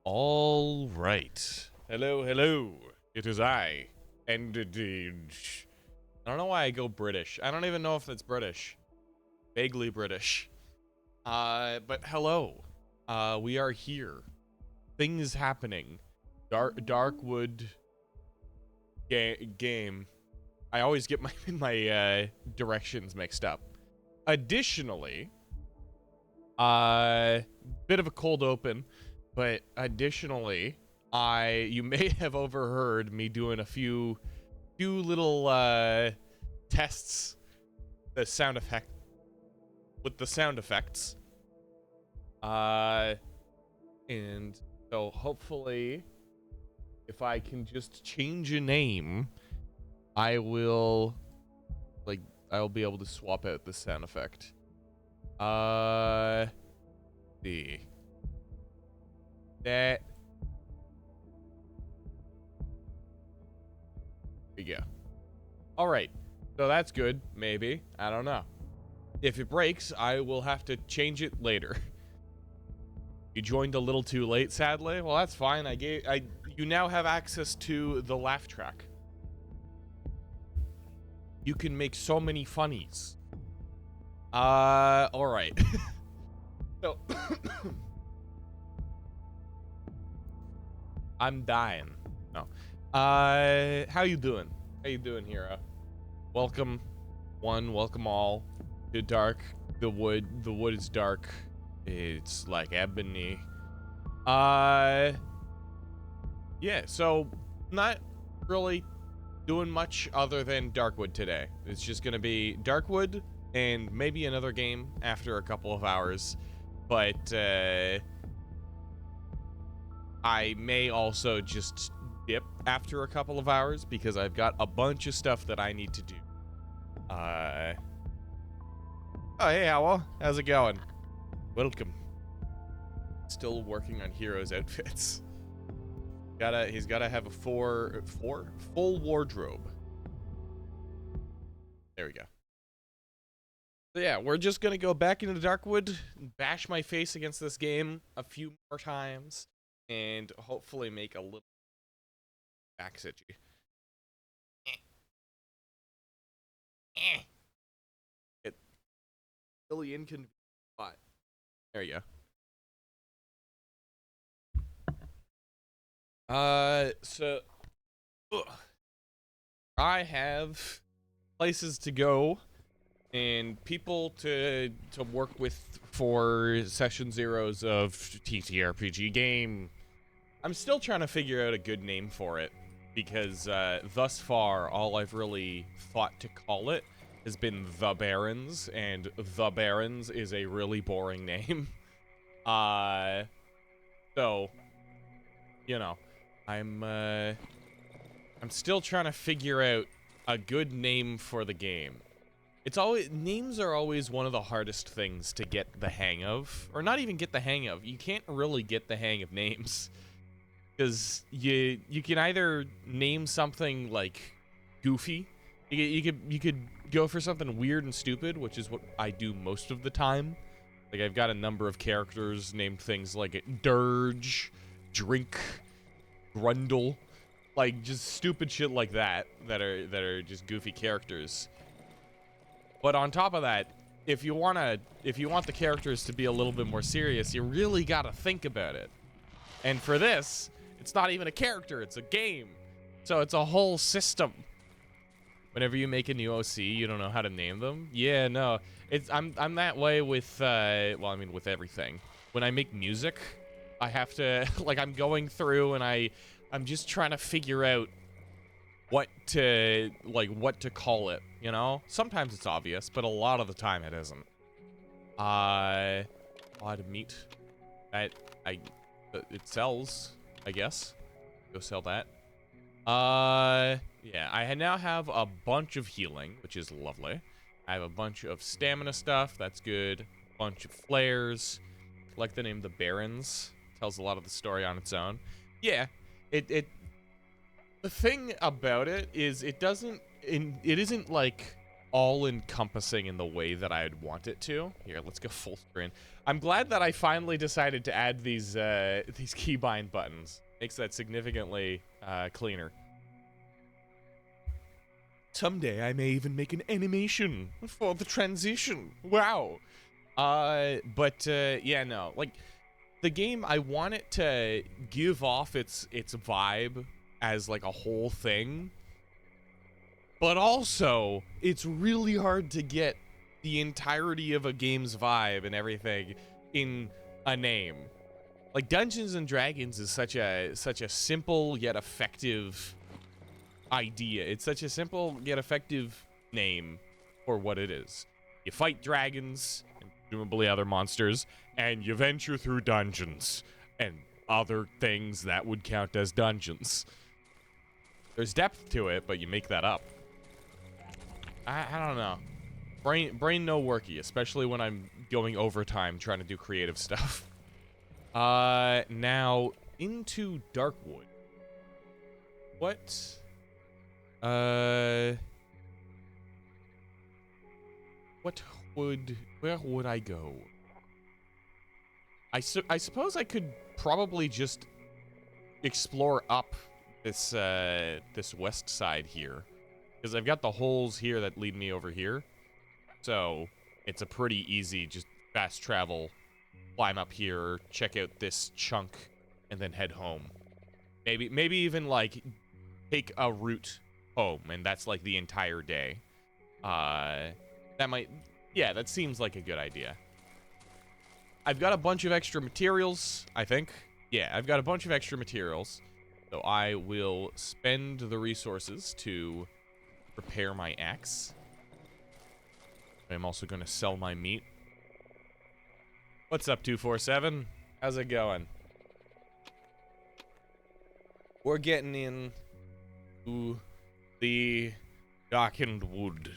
All right. Hello, hello. It is I. And I don't know why I go British. I don't even know if it's British. Vaguely British. But hello. We are here. Things happening. Darkwood game. I always get my directions mixed up. Additionally, bit of a cold open. But additionally, you may have overheard me doing a few little tests, with the sound effects. And so hopefully, if I can just change a name, I'll be able to swap out the sound effect. See. That. There you go. All right. So that's good. Maybe. I don't know. If it breaks, I will have to change it later. You joined a little too late, sadly. Well, that's fine. You now have access to the laugh track. You can make so many funnies. All right. So I'm dying. No. How you doing? How you doing, hero? Welcome, welcome all to the wood. The wood is dark. It's like ebony. Yeah, so not really doing much other than Darkwood today. It's just gonna be Darkwood and maybe another game after a couple of hours. But, I may also just dip after a couple of hours because I've got a bunch of stuff that I need to do. Oh, hey, Owl. How's it going? Welcome. Still working on Hero's outfits. He's gotta have a full wardrobe. There we go. So yeah, we're just gonna go back into Darkwood, bash my face against this game a few more times, and hopefully make a little backstitchy. It really inconvenient spot. There you go. So I have places to go and people to work with for session zeros of TTRPG game. I'm still trying to figure out a good name for it because thus far all I've really thought to call it has been The Barons, and The Barons is a really boring name. So you know, I'm still trying to figure out a good name for the game. Names are always one of the hardest things to get the hang of, or not even get the hang of. You can't really get the hang of names because you can either name something like goofy. You could go for something weird and stupid, which is what I do most of the time. Like I've got a number of characters named things like Dirge, Drink, Grundle, like just stupid shit like that are just goofy characters. But on top of that, if you want the characters to be a little bit more serious, you really gotta think about it. And for this, it's not even a character, it's a game. So it's a whole system. Whenever you make a new OC, you don't know how to name them. Yeah, no. I'm that way with well, I mean with everything. When I make music, I have to like I'm going through and I'm just trying to figure out what to call it, you know? Sometimes it's obvious, but a lot of the time it isn't. A lot of meat. It sells, I guess. Go sell that. Yeah, I now have a bunch of healing, which is lovely. I have a bunch of stamina stuff, that's good. A bunch of flares. I like the name The Barons. Tells a lot of the story on its own. Yeah, the thing about it is it isn't like all-encompassing in the way that I'd want it to. Here, let's go full screen. I'm glad that I finally decided to add these keybind buttons. Makes that significantly cleaner. Someday I may even make an animation for the transition. Wow. Yeah, no. Like, the game, I want it to give off its vibe as, like, a whole thing. But also, it's really hard to get the entirety of a game's vibe and everything in a name. Like, Dungeons and Dragons is such a simple yet effective idea. It's such a simple yet effective name for what it is. You fight dragons and presumably other monsters, and you venture through dungeons and other things that would count as dungeons. There's depth to it, but you make that up. I don't know. Brain no worky, especially when I'm going overtime trying to do creative stuff. Now into Darkwood. What? Where would I go? I suppose I could probably just explore up this this west side here, because I've got the holes here that lead me over here, so it's a pretty easy just fast travel, climb up here, check out this chunk, and then head home. Maybe even like take a route home, and that's like the entire day. That seems like a good idea. I've got a bunch of extra materials, I think. Yeah, I've got a bunch of extra materials, so I will spend the resources to repair my axe. I'm also going to sell my meat. What's up, 247? How's it going? We're getting in to the darkened wood.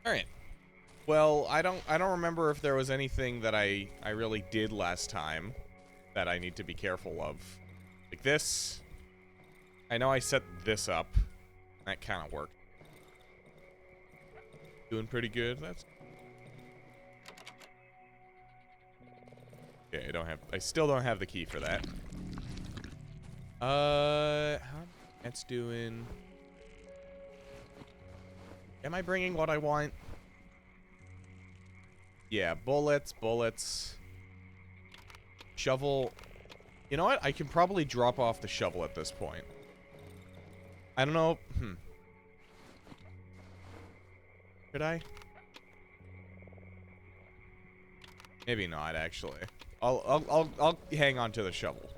All right. Well, I don't remember if there was anything that I really did last time that I need to be careful of. Like this. I know I set this up. That kind of worked. Doing pretty good. That's okay. I still don't have the key for that. How that's doing? Am I bringing what I want? Yeah, bullets. Shovel. You know what? I can probably drop off the shovel at this point. I don't know. Could I? Maybe not, actually. I'll hang on to the shovel.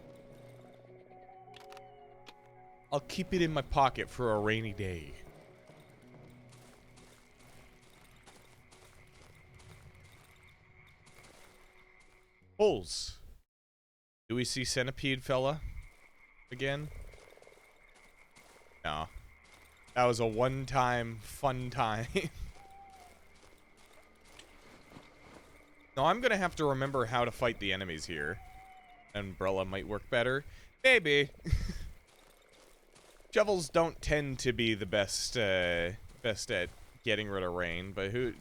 I'll keep it in my pocket for a rainy day. Holes. Do we see centipede fella again? No. That was a one-time fun time. No, I'm gonna have to remember how to fight the enemies here. Umbrella might work better. Maybe. Shovels don't tend to be the best best at getting rid of rain, but who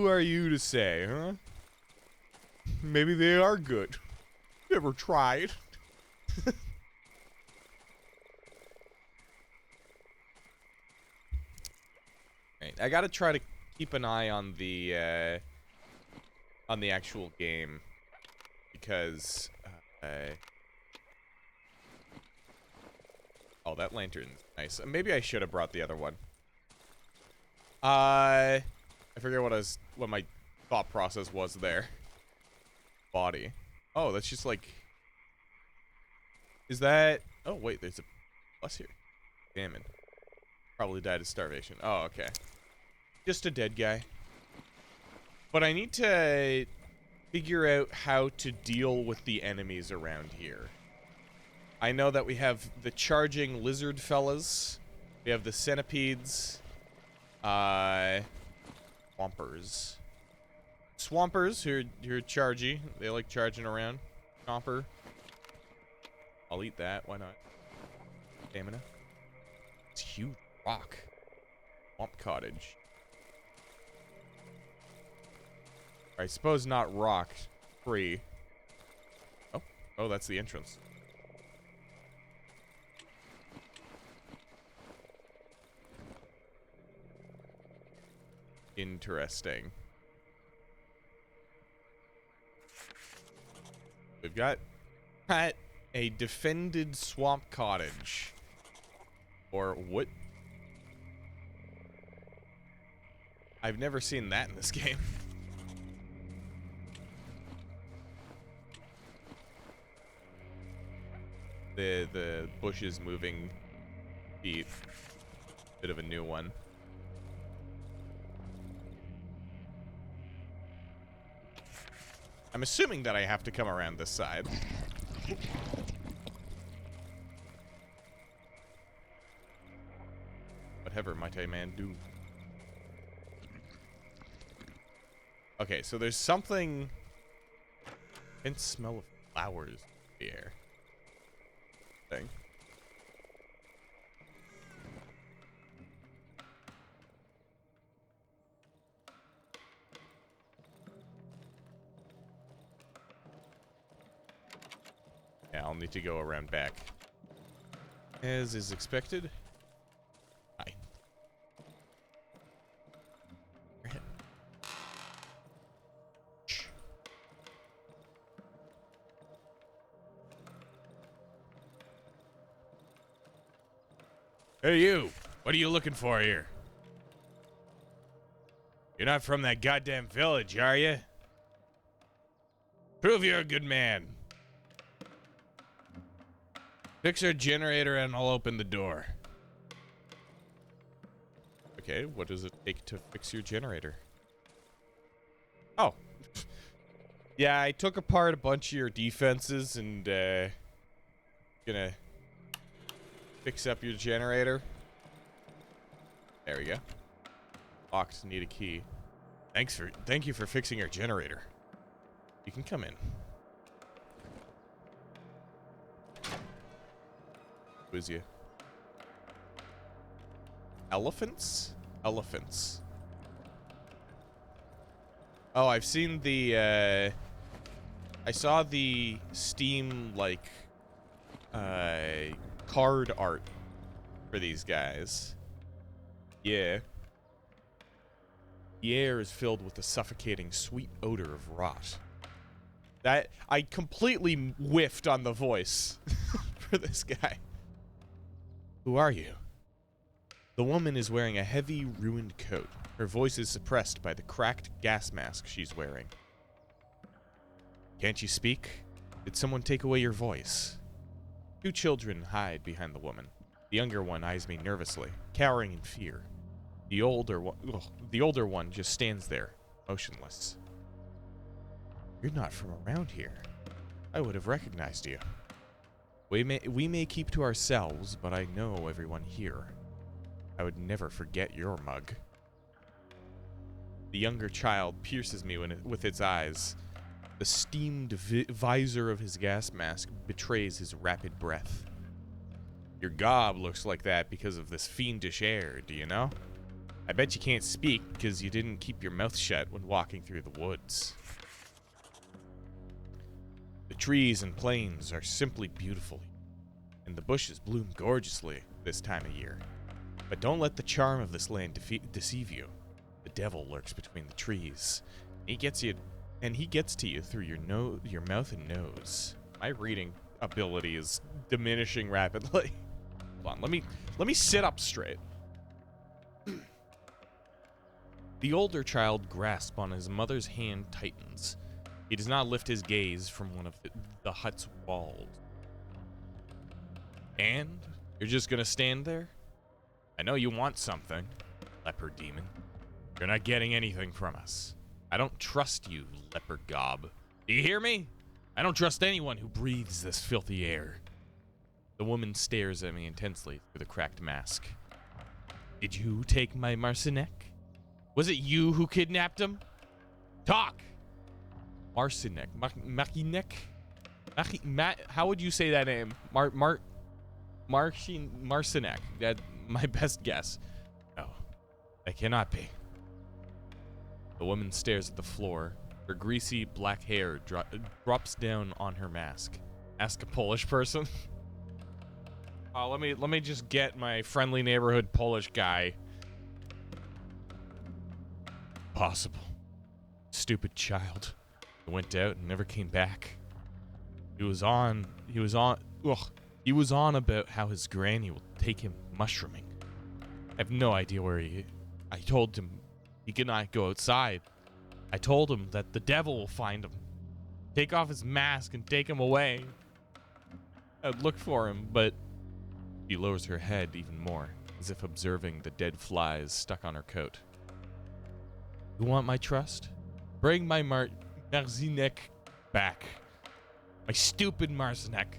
are you to say, huh? Maybe they are good. Never tried. Right, I gotta try to keep an eye on the actual game, because oh, that lantern's nice. Maybe I should have brought the other one. I forget what my thought process was there. Body. Oh, that's just like. Is that? Oh wait, there's a plus here. Famine. Probably died of starvation. Oh, okay. Just a dead guy. But I need to figure out how to deal with the enemies around here. I know that we have the charging lizard fellas. We have the centipedes. Swampers. Swampers who are chargy. They like charging around. Chomper. I'll eat that. Why not? Stamina. huge rock. Swamp cottage. I suppose not rock. Free. Oh, that's the entrance. Interesting. We've got a defended swamp cottage. Or what? I've never seen that in this game. The bushes moving feet. Bit of a new one. I'm assuming that I have to come around this side. Whatever might a man do. Okay, so there's something. I can smell of flowers in the air. Thing. Yeah, I'll need to go around back. As is expected. Hi. Shh. Hey, you. What are you looking for here? You're not from that goddamn village, are you? Prove you're a good man. Fix our generator and I'll open the door. Okay, what does it take to fix your generator? Oh. Yeah, I took apart a bunch of your defenses and, gonna fix up your generator. There we go. Locked, need a key. Thank you for fixing our generator. You can come in. Who is you? Elephants? Elephants. Oh, I've seen the, I saw the Steam, like, card art for these guys. Yeah. The air is filled with the suffocating sweet odor of rot. That, I completely whiffed on the voice for this guy. Who are you? The woman is wearing a heavy, ruined coat. Her voice is suppressed by the cracked gas mask she's wearing. Can't you speak? Did someone take away your voice? Two children hide behind the woman. The younger one eyes me nervously, cowering in fear. The older one just stands there, motionless. You're not from around here. I would have recognized you. We may keep to ourselves, but I know everyone here. I would never forget your mug. The younger child pierces me with its eyes. The steamed visor of his gas mask betrays his rapid breath. Your gob looks like that because of this fiendish air, do you know? I bet you can't speak because you didn't keep your mouth shut when walking through the woods. The trees and plains are simply beautiful, and the bushes bloom gorgeously this time of year. But don't let the charm of this land deceive you. The devil lurks between the trees. He gets to you through your mouth and nose. My reading ability is diminishing rapidly. Hold on, let me sit up straight. The older child grasp on his mother's hand tightens. He does not lift his gaze from one of the hut's walls. And? You're just gonna stand there? I know you want something, leper demon. You're not getting anything from us. I don't trust you, leper gob. Do you hear me? I don't trust anyone who breathes this filthy air. The woman stares at me intensely through the cracked mask. Did you take my Marcinek? Was it you who kidnapped him? Talk! Marcinek. Machinek? How would you say that name? Marcinek. my best guess. No, that cannot be. The woman stares at the floor. Her greasy black hair drops down on her mask. Ask a Polish person. Let me just get my friendly neighborhood Polish guy. Possible. Stupid child. He went out and never came back. He was on about how his granny will take him mushrooming. I have no idea where I told him he could not go outside. I told him that the devil will find him, take off his mask and take him away. I'd look for him, but she lowers her head even more, as if observing the dead flies stuck on her coat. You want my trust? Bring my Marzinek back. My stupid Marzinek.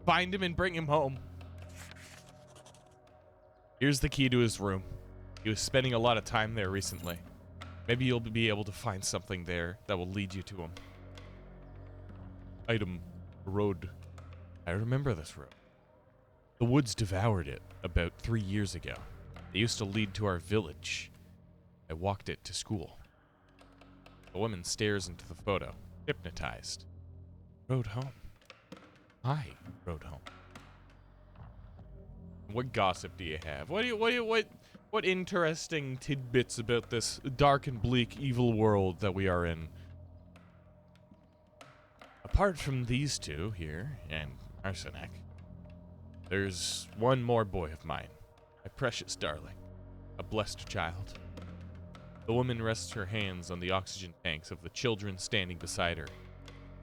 Find him and bring him home. Here's the key to his room. He was spending a lot of time there recently. Maybe you'll be able to find something there that will lead you to him. Item, road. I remember this road. The woods devoured it about 3 years ago. It used to lead to our village. I walked it to school. The woman stares into the photo, hypnotized. Road home. I rode home. What gossip do you have? What interesting tidbits about this dark and bleak evil world that we are in? Apart from these two here and Arsenic, there's one more boy of mine, my precious darling, a blessed child. The woman rests her hands on the oxygen tanks of the children standing beside her.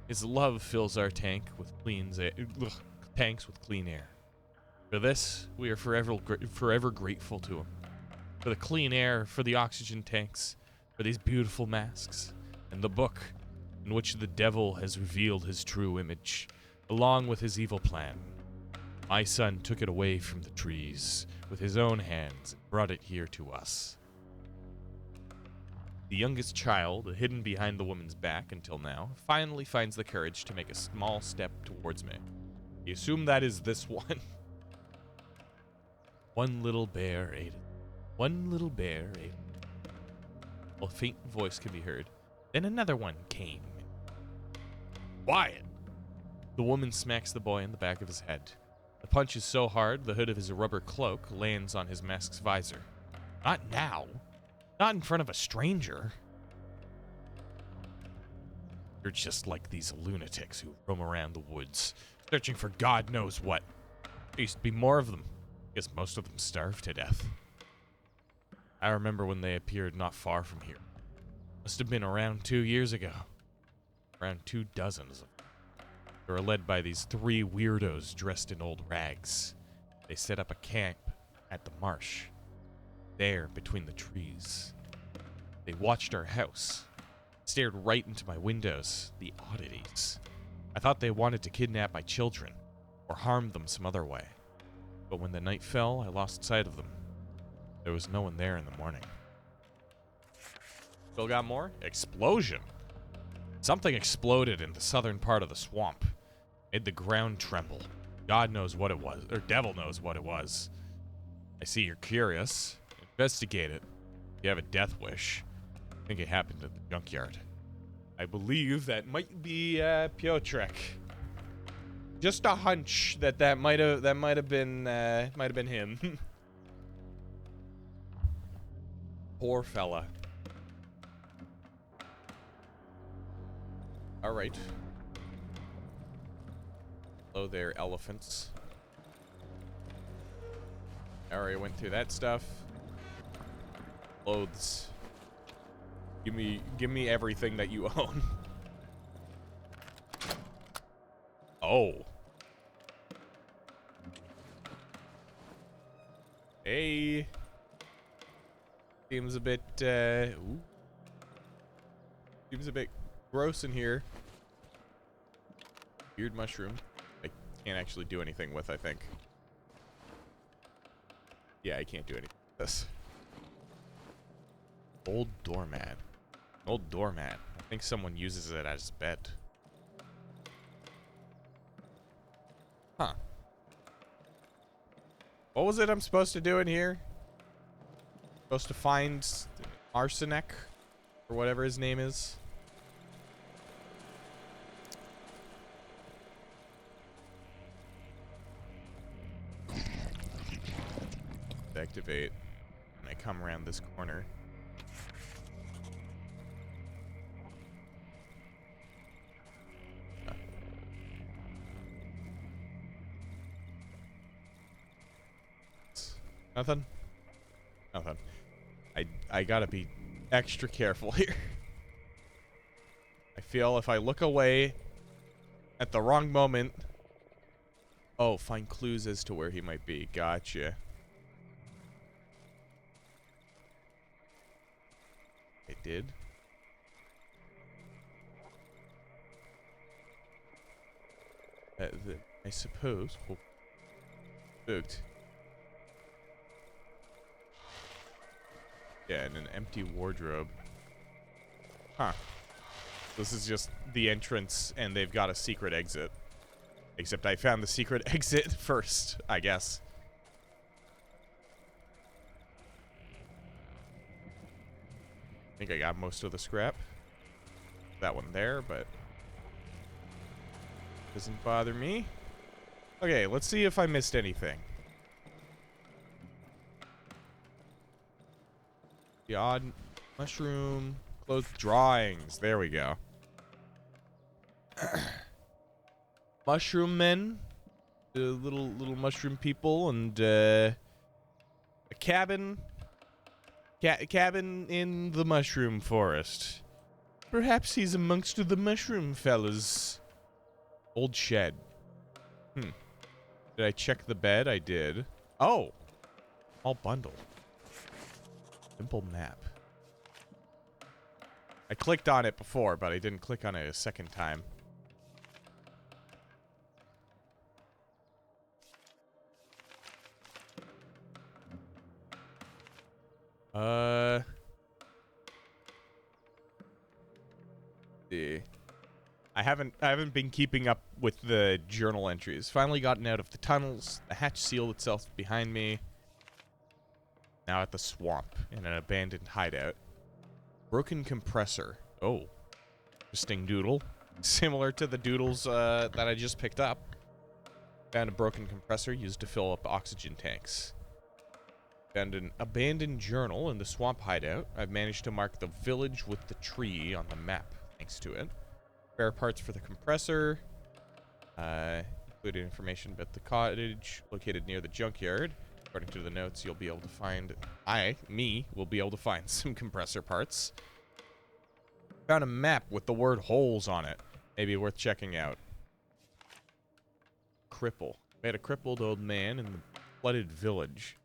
His love fills our tanks with clean air. For this, we are forever grateful to him. For the clean air, for the oxygen tanks, for these beautiful masks, and the book in which the devil has revealed his true image, along with his evil plan. My son took it away from the trees with his own hands and brought it here to us. The youngest child, hidden behind the woman's back until now, finally finds the courage to make a small step towards me. You assume that is this one. One little bear ate it. One little bear ate it. A faint voice can be heard. Then another one came. Quiet! The woman smacks the boy in the back of his head. The punch is so hard, the hood of his rubber cloak lands on his mask's visor. Not now. Not in front of a stranger. You're just like these lunatics who roam around the woods, searching for God knows what. There used to be more of them. Guess most of them starved to death. I remember when they appeared not far from here. Must have been around 2 years ago. Around 2 dozens of them. They were led by these 3 weirdos dressed in old rags. They set up a camp at the marsh. There, between the trees. They watched our house. Stared right into my windows. The oddities. I thought they wanted to kidnap my children. Or harm them some other way. But when the night fell, I lost sight of them. There was no one there in the morning. Still got more? Explosion. Something exploded in the southern part of the swamp. Made the ground tremble. God knows what it was. Or devil knows what it was. I see you're curious. Investigate it. If you have a death wish. I think it happened at the junkyard. I believe that might be Piotrek. Just a hunch that might have been him. Poor fella. All right. Hello there, elephants. I already went through that stuff. Clothes. Give me everything that you own. Oh. Hey. Seems a bit ooh. Seems a bit gross in here. Weird mushroom. I can't actually do anything with, I think. Yeah, I can't do anything with this. Old doormat. Old doormat. I think someone uses it as bed. Huh. What was it I'm supposed to do in here? Supposed to find arsenic? Or whatever his name is. Activate when I come around this corner. Nothing? Nothing. I gotta be extra careful here. I feel if I look away at the wrong moment... Oh, find clues as to where he might be. Gotcha. I did. I suppose. Oh, spooked. Yeah, and an empty wardrobe. Huh. This is just the entrance, and they've got a secret exit. Except I found the secret exit first, I guess. I think I got most of the scrap. That one there, but... doesn't bother me. Okay, let's see if I missed anything. The odd mushroom clothes drawings. There we go. Mushroom men, the little mushroom people, and a cabin in the mushroom forest. Perhaps he's amongst the mushroom fellas. Old shed. Did I check the bed? I did. Oh, all bundle. Simple map. I clicked on it before, but I didn't click on it a second time. See. I haven't been keeping up with the journal entries. Finally gotten out of the tunnels. The hatch sealed itself behind me. Now at the swamp in an abandoned hideout. Broken compressor. Oh. Interesting doodle. Similar to the doodles that I just picked up. Found a broken compressor used to fill up oxygen tanks. Found an abandoned journal in the swamp hideout. I've managed to mark the village with the tree on the map, thanks to it. Spare parts for the compressor. Included information about the cottage located near the junkyard. According to the notes, you'll be able to find... me, will be able to find some compressor parts. Found a map with the word holes on it. Maybe worth checking out. Cripple. Met a crippled old man in the flooded village.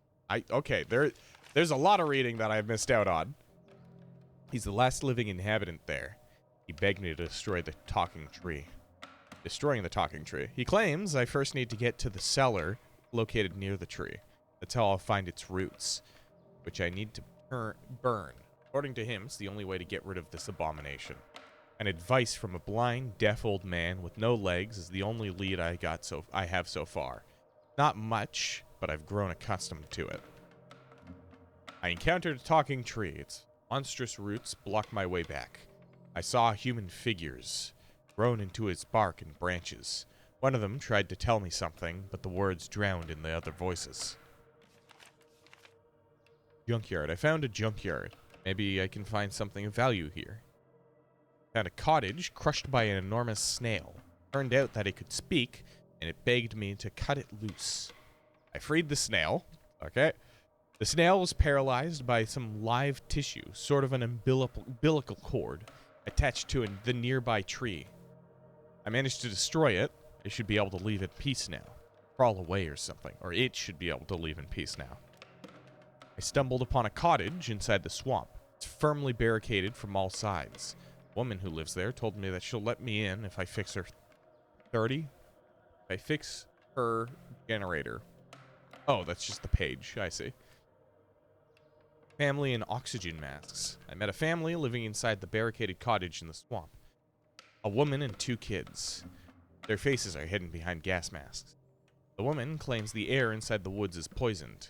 Okay, there's a lot of reading that I've missed out on. He's the last living inhabitant there. He begged me to destroy the talking tree. Destroying the talking tree. He claims I first need to get to the cellar located near the tree. That's how I'll find its roots, which I need to burn. According to him, it's the only way to get rid of this abomination. And advice from a blind, deaf old man with no legs is the only lead I have so far. Not much, but I've grown accustomed to it. I encountered a talking tree. Its monstrous roots blocked my way back. I saw human figures, grown into its bark and branches. One of them tried to tell me something, but the words drowned in the other voices. Junkyard. I found a junkyard. Maybe I can find something of value here. Found a cottage crushed by an enormous snail. Turned out that it could speak, and it begged me to cut it loose. I freed the snail. Okay. The snail was paralyzed by some live tissue, sort of an umbilical cord, attached to the nearby tree. I managed to destroy it. I should be able to leave in peace now. Crawl away or something. Or it should be able to leave in peace now. I stumbled upon a cottage inside the swamp. It's firmly barricaded from all sides. A woman who lives there told me that she'll let me in if I fix her 30. If I fix her generator. Oh, that's just the page. I see. Family and oxygen masks. I met a family living inside the barricaded cottage in the swamp. A woman and 2 kids. Their faces are hidden behind gas masks. The woman claims the air inside the woods is poisoned.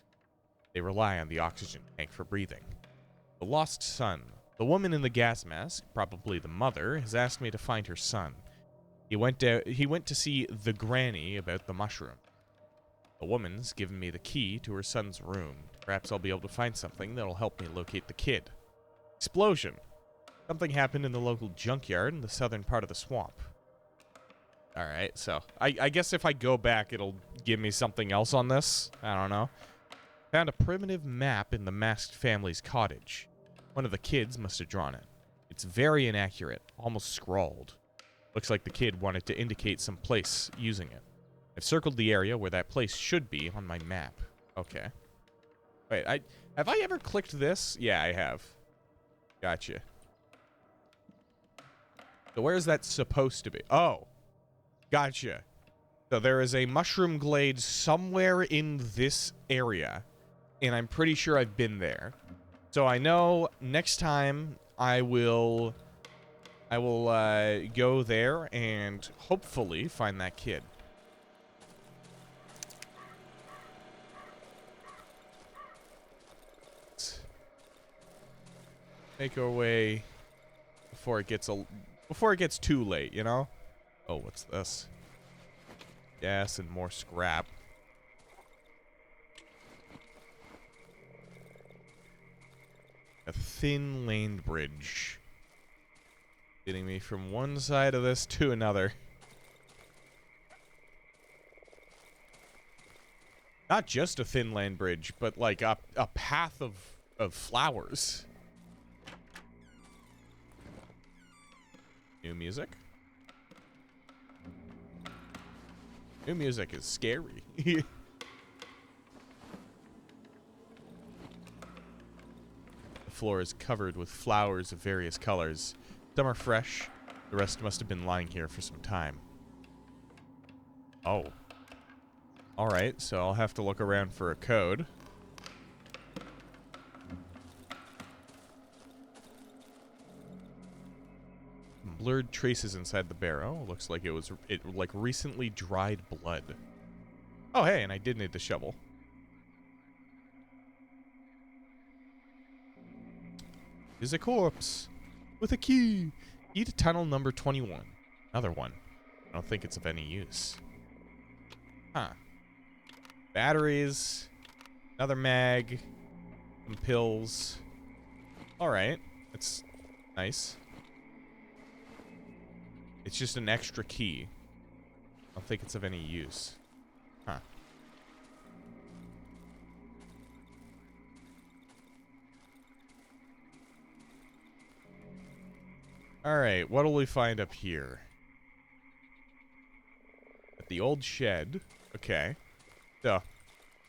They rely on the oxygen tank for breathing. The lost son. The woman in the gas mask, probably the mother, has asked me to find her son. He went to see the granny about the mushroom. The woman's given me the key to her son's room. Perhaps I'll be able to find something that'll help me locate the kid. Explosion. Something happened in the local junkyard in the southern part of the swamp. Alright, so I guess if I go back, it'll give me something else on this. I don't know. Found a primitive map in the masked family's cottage. One of the kids must have drawn it. It's very inaccurate, almost scrawled. Looks like the kid wanted to indicate some place using it. I've circled the area where that place should be on my map. Okay. Wait, have I ever clicked this? Yeah, I have. Gotcha. So where is that supposed to be? Oh. Gotcha. So there is a mushroom glade somewhere in this area, and I'm pretty sure I've been there. So I know next time I will go there and hopefully find that kid. Let's make our way before it gets too late, you know? Oh, what's this? Gas and more scrap. A thin laned bridge. Getting me from one side of this to another. Not just a thin land bridge, but like a path of flowers. New music? New music is scary. The floor is covered with flowers of various colors. Some are fresh. The rest must have been lying here for some time. Oh. Alright, so I'll have to look around for a code. Blurred traces inside the barrel. Looks like it like recently dried blood. Oh, hey, and I did need the shovel. Is a corpse with a key. Key to tunnel number 21. Another one. I don't think it's of any use. Huh. Batteries. Another mag. Some pills. Alright. That's nice. It's just an extra key. I don't think it's of any use. Huh. Alright, what'll we find up here? At the old shed. Okay. So,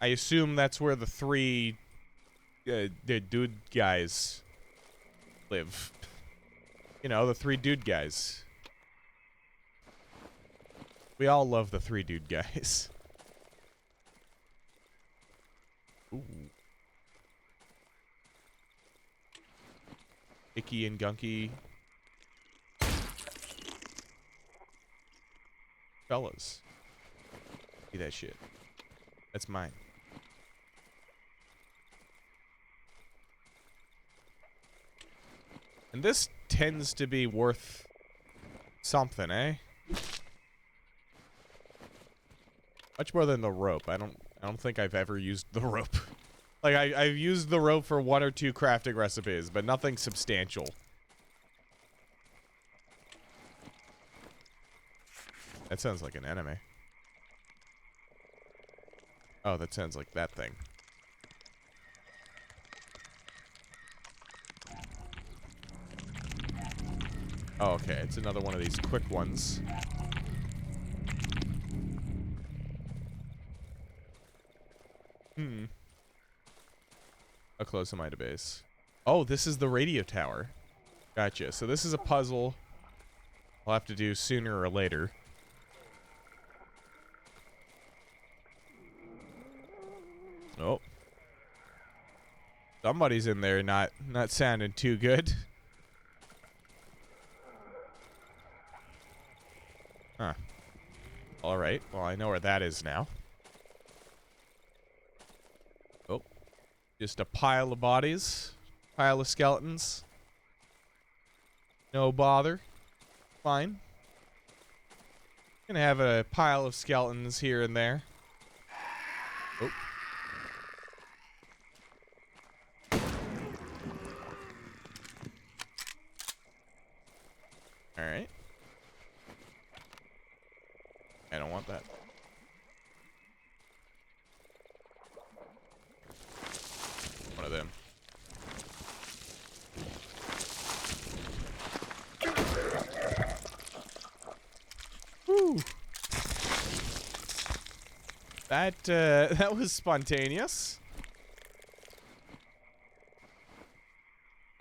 I assume that's where the three the dude guys live. You know, the three dude guys. We all love the three dude guys. Ooh. Icky and Gunky. Fellas. See that shit. That's mine. And this tends to be worth something, eh? Much more than the rope. I don't think I've ever used the rope. Like I've used the rope for one or two crafting recipes, but nothing substantial. That sounds like an enemy. Oh, that sounds like that thing. Oh, okay. It's another one of these quick ones. How close am I to base? Oh, this is the radio tower. Gotcha. So this is a puzzle I'll have to do sooner or later. Oh. Somebody's in there not sounding too good. Huh. Alright. Well, I know where that is now. Just a pile of bodies. Pile of skeletons. No bother. Fine. Gonna have a pile of skeletons here and there. Oh. Alright. I don't want that. One of them. Woo! That was spontaneous.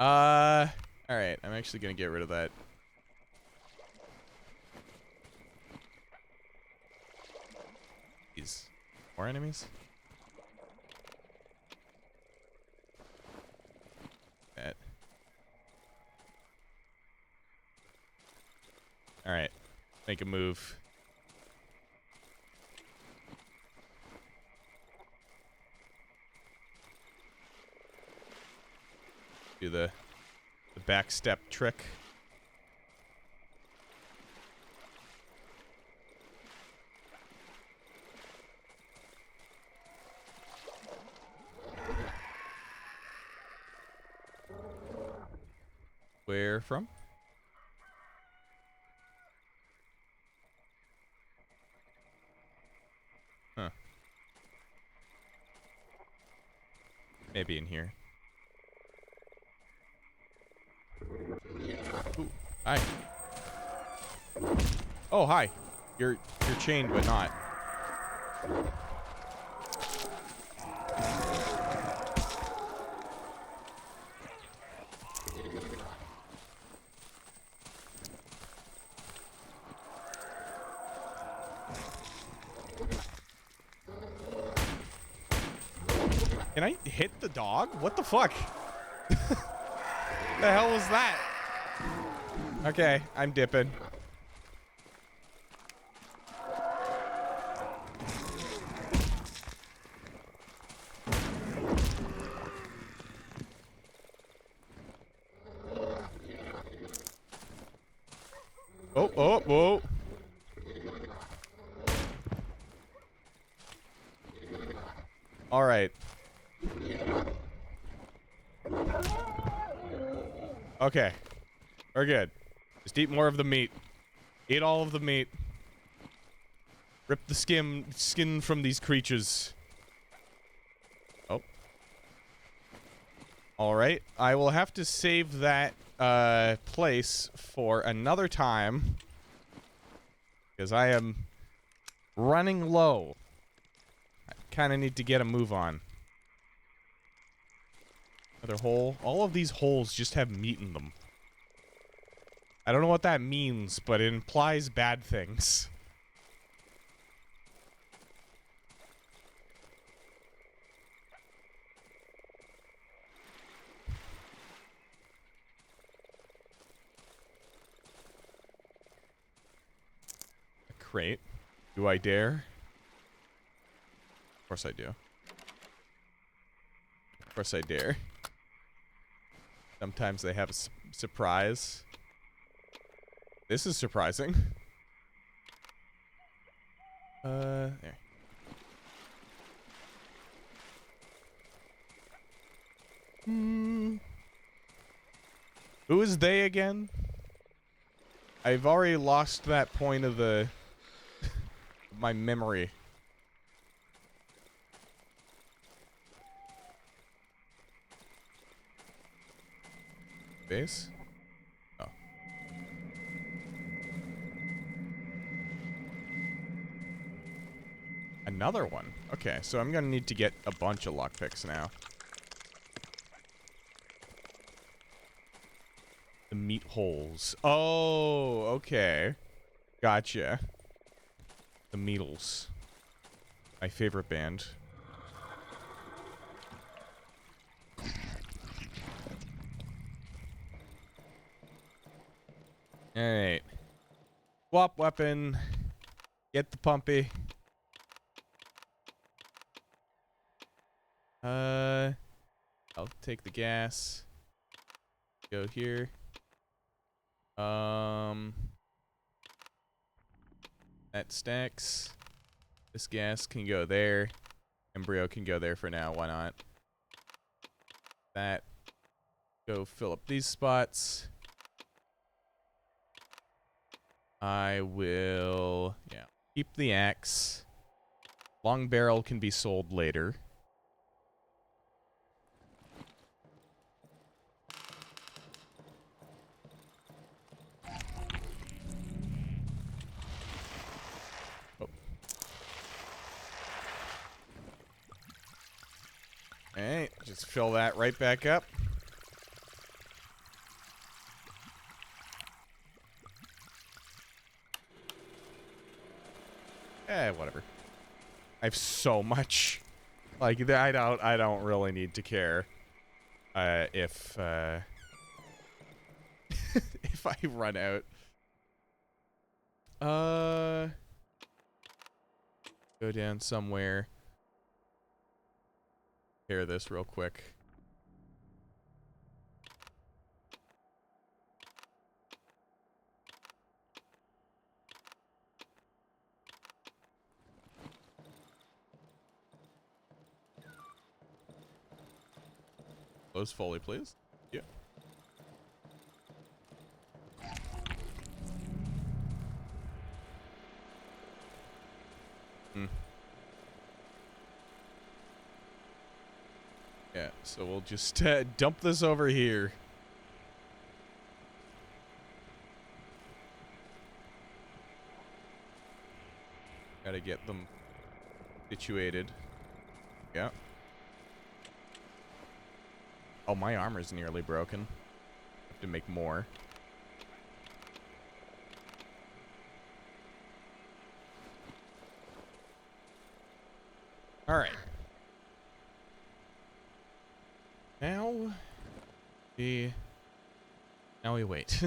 Alright, I'm actually gonna get rid of that. These more enemies? That. Alright. Make a move. Do the back step trick. Where from? Huh. Maybe in here. Ooh, hi. Oh, hi. You're chained, but not. Can I hit the dog? What the fuck? The hell was that? Okay, I'm dipping. Oh, oh, whoa. All right. Okay. We're good. Just eat more of the meat. Eat all of the meat. Rip the skin from these creatures. Oh. Alright. I will have to save that place for another time. Because I am running low. I kind of need to get a move on. Another hole. All of these holes just have meat in them. I don't know what that means, but it implies bad things. A crate. Do I dare? Of course I do. Of course I dare. Sometimes they have a surprise. This is surprising. There. Who is they again? I've already lost that point of the my memory. Base? Oh. Another one. Okay, so I'm gonna need to get a bunch of lockpicks now. The meat holes. Oh, okay. Gotcha. The Meatles. My favorite band. Alright. Swap weapon. Get the pumpy. I'll take the gas. Go here. That stacks. This gas can go there. Embryo can go there for now. Why not? That. Go fill up these spots. I will, yeah, keep the axe. Long barrel can be sold later. Oh. Alright, just fill that right back up. Whatever. I have so much. Like, I don't really need to care. If if I run out. Go down somewhere. Pair this real quick. Close fully, please. Yeah. Yeah, so we'll just dump this over here. Gotta get them situated. Yeah. Oh, my armor's nearly broken. Have to make more. All right. Now we wait.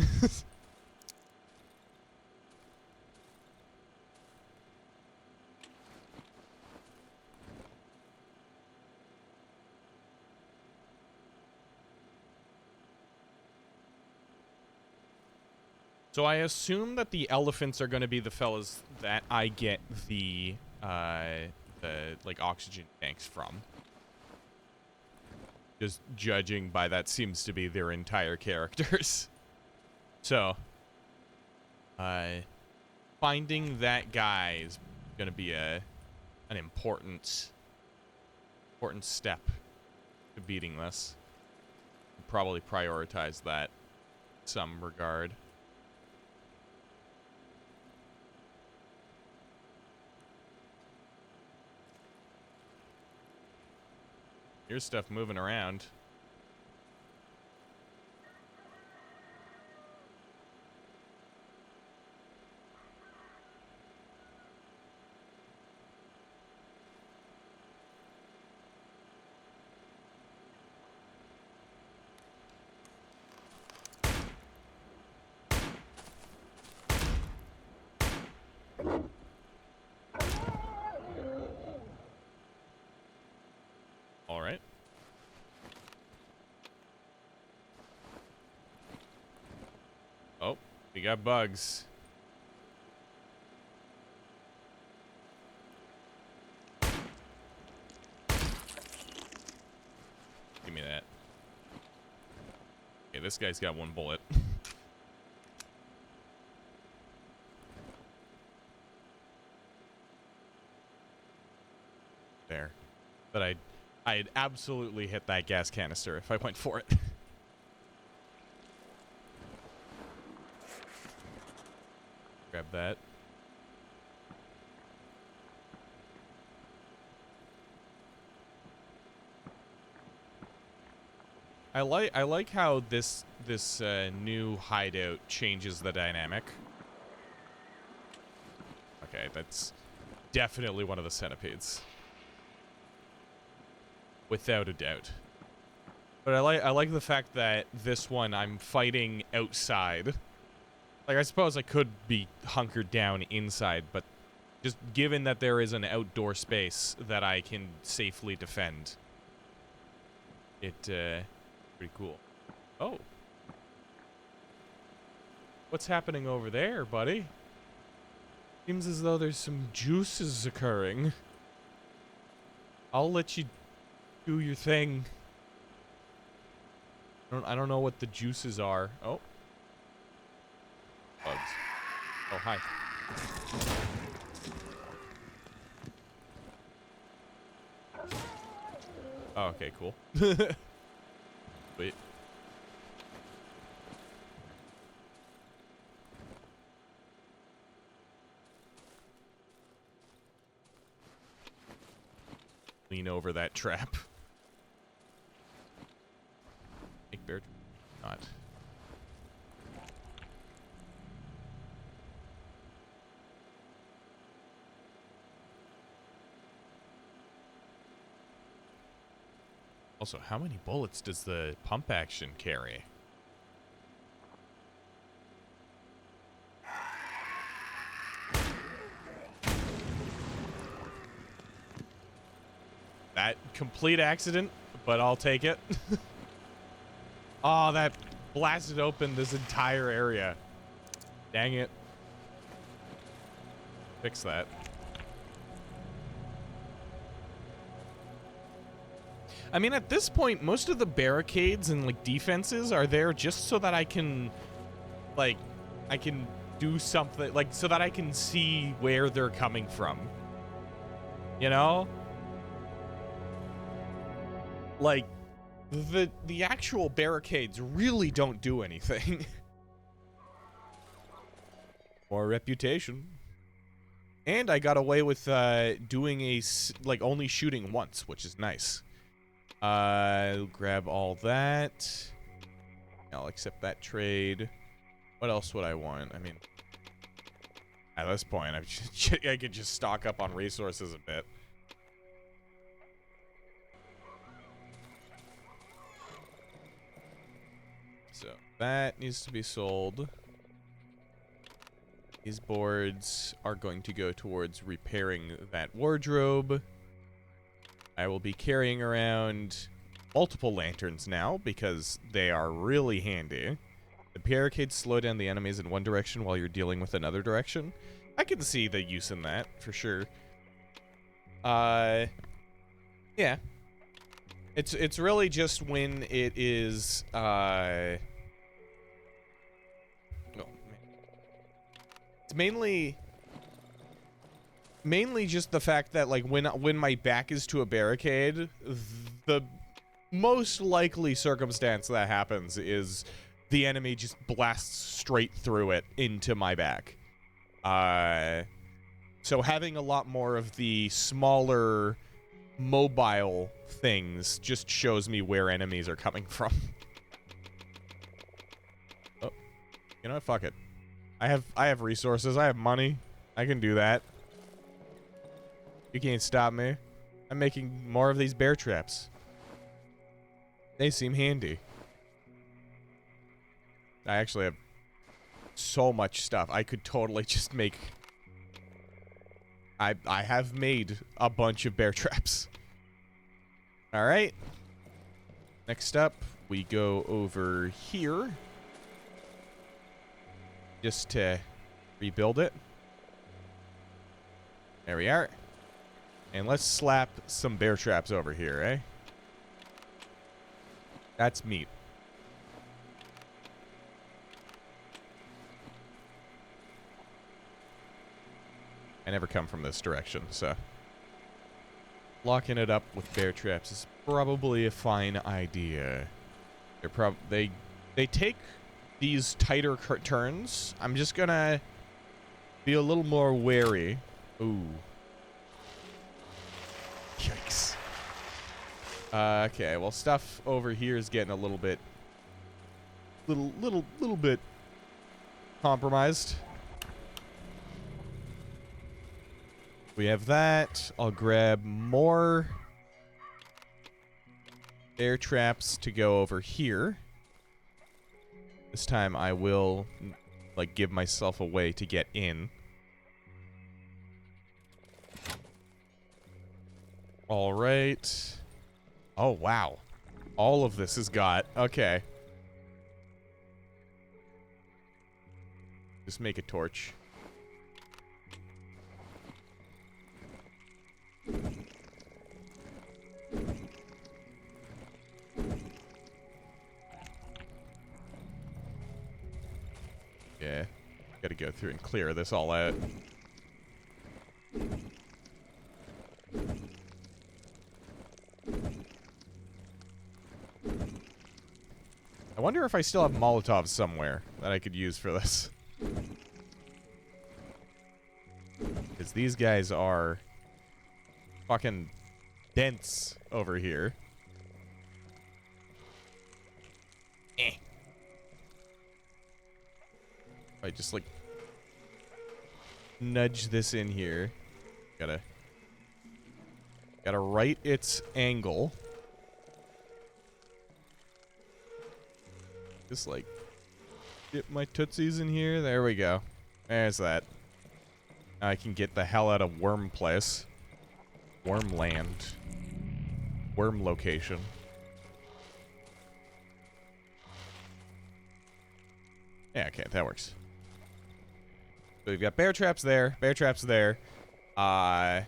So I assume that the elephants are going to be the fellas that I get the like oxygen tanks from. Just judging by that seems to be their entire characters. So, finding that guy is going to be an important step to beating this. Probably prioritize that in some regard. Here's stuff moving around. All right. Oh, we got bugs. Give me that. Okay, this guy's got one bullet. There. But I'd absolutely hit that gas canister if I went for it. Grab that. I like how this new hideout changes the dynamic. Okay, that's definitely one of the centipedes. Without a doubt. But I like the fact that this one I'm fighting outside. Like, I suppose I could be hunkered down inside, but just given that there is an outdoor space that I can safely defend. pretty cool. Oh. What's happening over there, buddy? Seems as though there's some juices occurring. I'll let you do your thing. I don't know what the juices are. Oh. Bugs. Oh, hi. Oh, okay, cool. Wait. Lean over that trap. Make bear. Not. Also, how many bullets does the pump action carry? That complete accident, but I'll take it. Oh, that blasted open this entire area. Dang it. Fix that. I mean, at this point, most of the barricades and, like, defenses are there just so that I can, like, I can do something, like, so that I can see where they're coming from. You know? Like, the actual barricades really don't do anything. More reputation. And I got away with doing like, only shooting once, which is nice. Grab all that. I'll accept that trade. What else would I want? I mean, at this point, I could just stock up on resources a bit. So that needs to be sold. These boards are going to go towards repairing that wardrobe. I will be carrying around multiple lanterns now because they are really handy. The barricades slow down the enemies in one direction while you're dealing with another direction. I can see the use in that for sure. Yeah. It's really just when it is it's mainly just the fact that, like, when my back is to a barricade, the most likely circumstance that happens is the enemy just blasts straight through it into my back. So having a lot more of the smaller mobile things just shows me where enemies are coming from. Oh, you know what? Fuck it. I have resources. I have money. I can do that. You can't stop me. I'm making more of these bear traps. They seem handy. I actually have so much stuff. I could totally just make... I have made a bunch of bear traps. Alright. Next up, we go over here. Just to rebuild it. There we are. And let's slap some bear traps over here, eh? That's meat. I never come from this direction, so locking it up with bear traps is probably a fine idea. They take these tighter turns. I'm just gonna be a little more wary. Ooh. Yikes. Okay, well, stuff over here is getting a little bit bit compromised. We have that. I'll grab more bear traps to go over here. This time I will, like, give myself a way to get in. All right. Oh, wow. All of this is got. Okay. Just make a torch. Yeah. Gotta go through and clear this all out. I wonder if I still have Molotovs somewhere that I could use for this. Because these guys are fucking dense over here. I just, like, nudge this in here. Gotta right its angle. Just, like, dip my tootsies in here. There we go. There's that. Now I can get the hell out of Worm Place. Worm Land. Worm location. Yeah, okay, that works. So we've got bear traps there, bear traps there. I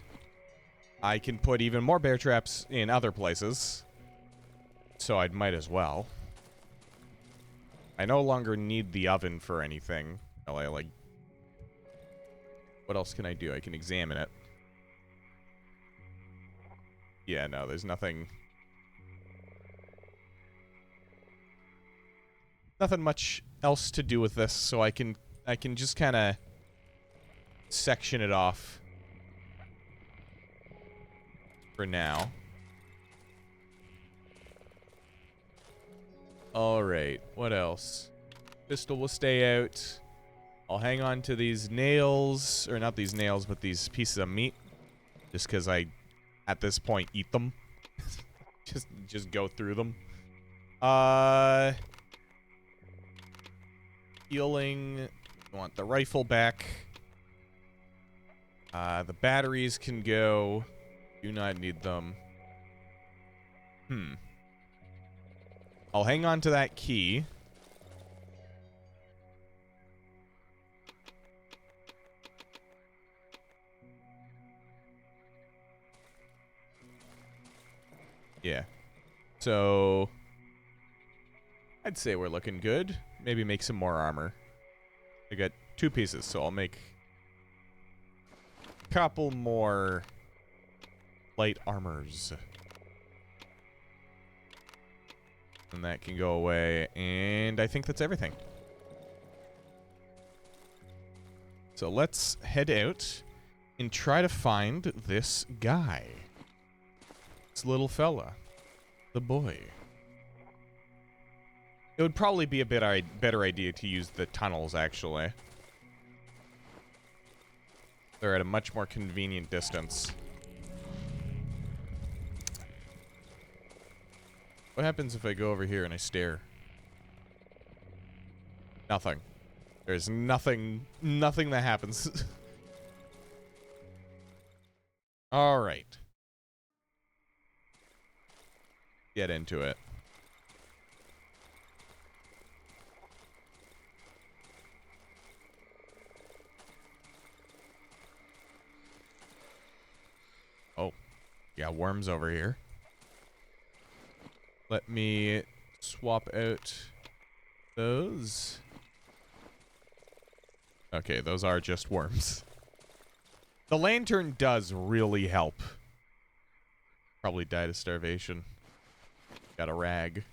can put even more bear traps in other places. So I might as well. I no longer need the oven for anything. Like, what else can I do? I can examine it. Yeah, no, there's nothing. Nothing much else to do with this, so I can just kind of section it off for now. Alright, what else? Pistol will stay out. I'll hang on to these nails, or not these nails, but these pieces of meat. Just because I, at this point, eat them. just go through them. Healing. I want the rifle back. The batteries can go. Do not need them. I'll hang on to that key. Yeah. So I'd say we're looking good. Maybe make some more armor. I got 2 pieces, so I'll make a couple more light armors. And that can go away. And I think that's everything. So let's head out and try to find this guy. This little fella. The boy. It would probably be a better idea to use the tunnels, actually. They're at a much more convenient distance. What happens if I go over here and I stare? Nothing. There's nothing that happens. Alright. Get into it. Oh. Yeah, worms over here. Let me swap out those. Okay, those are just worms. The lantern does really help. Probably died of starvation. Got a rag.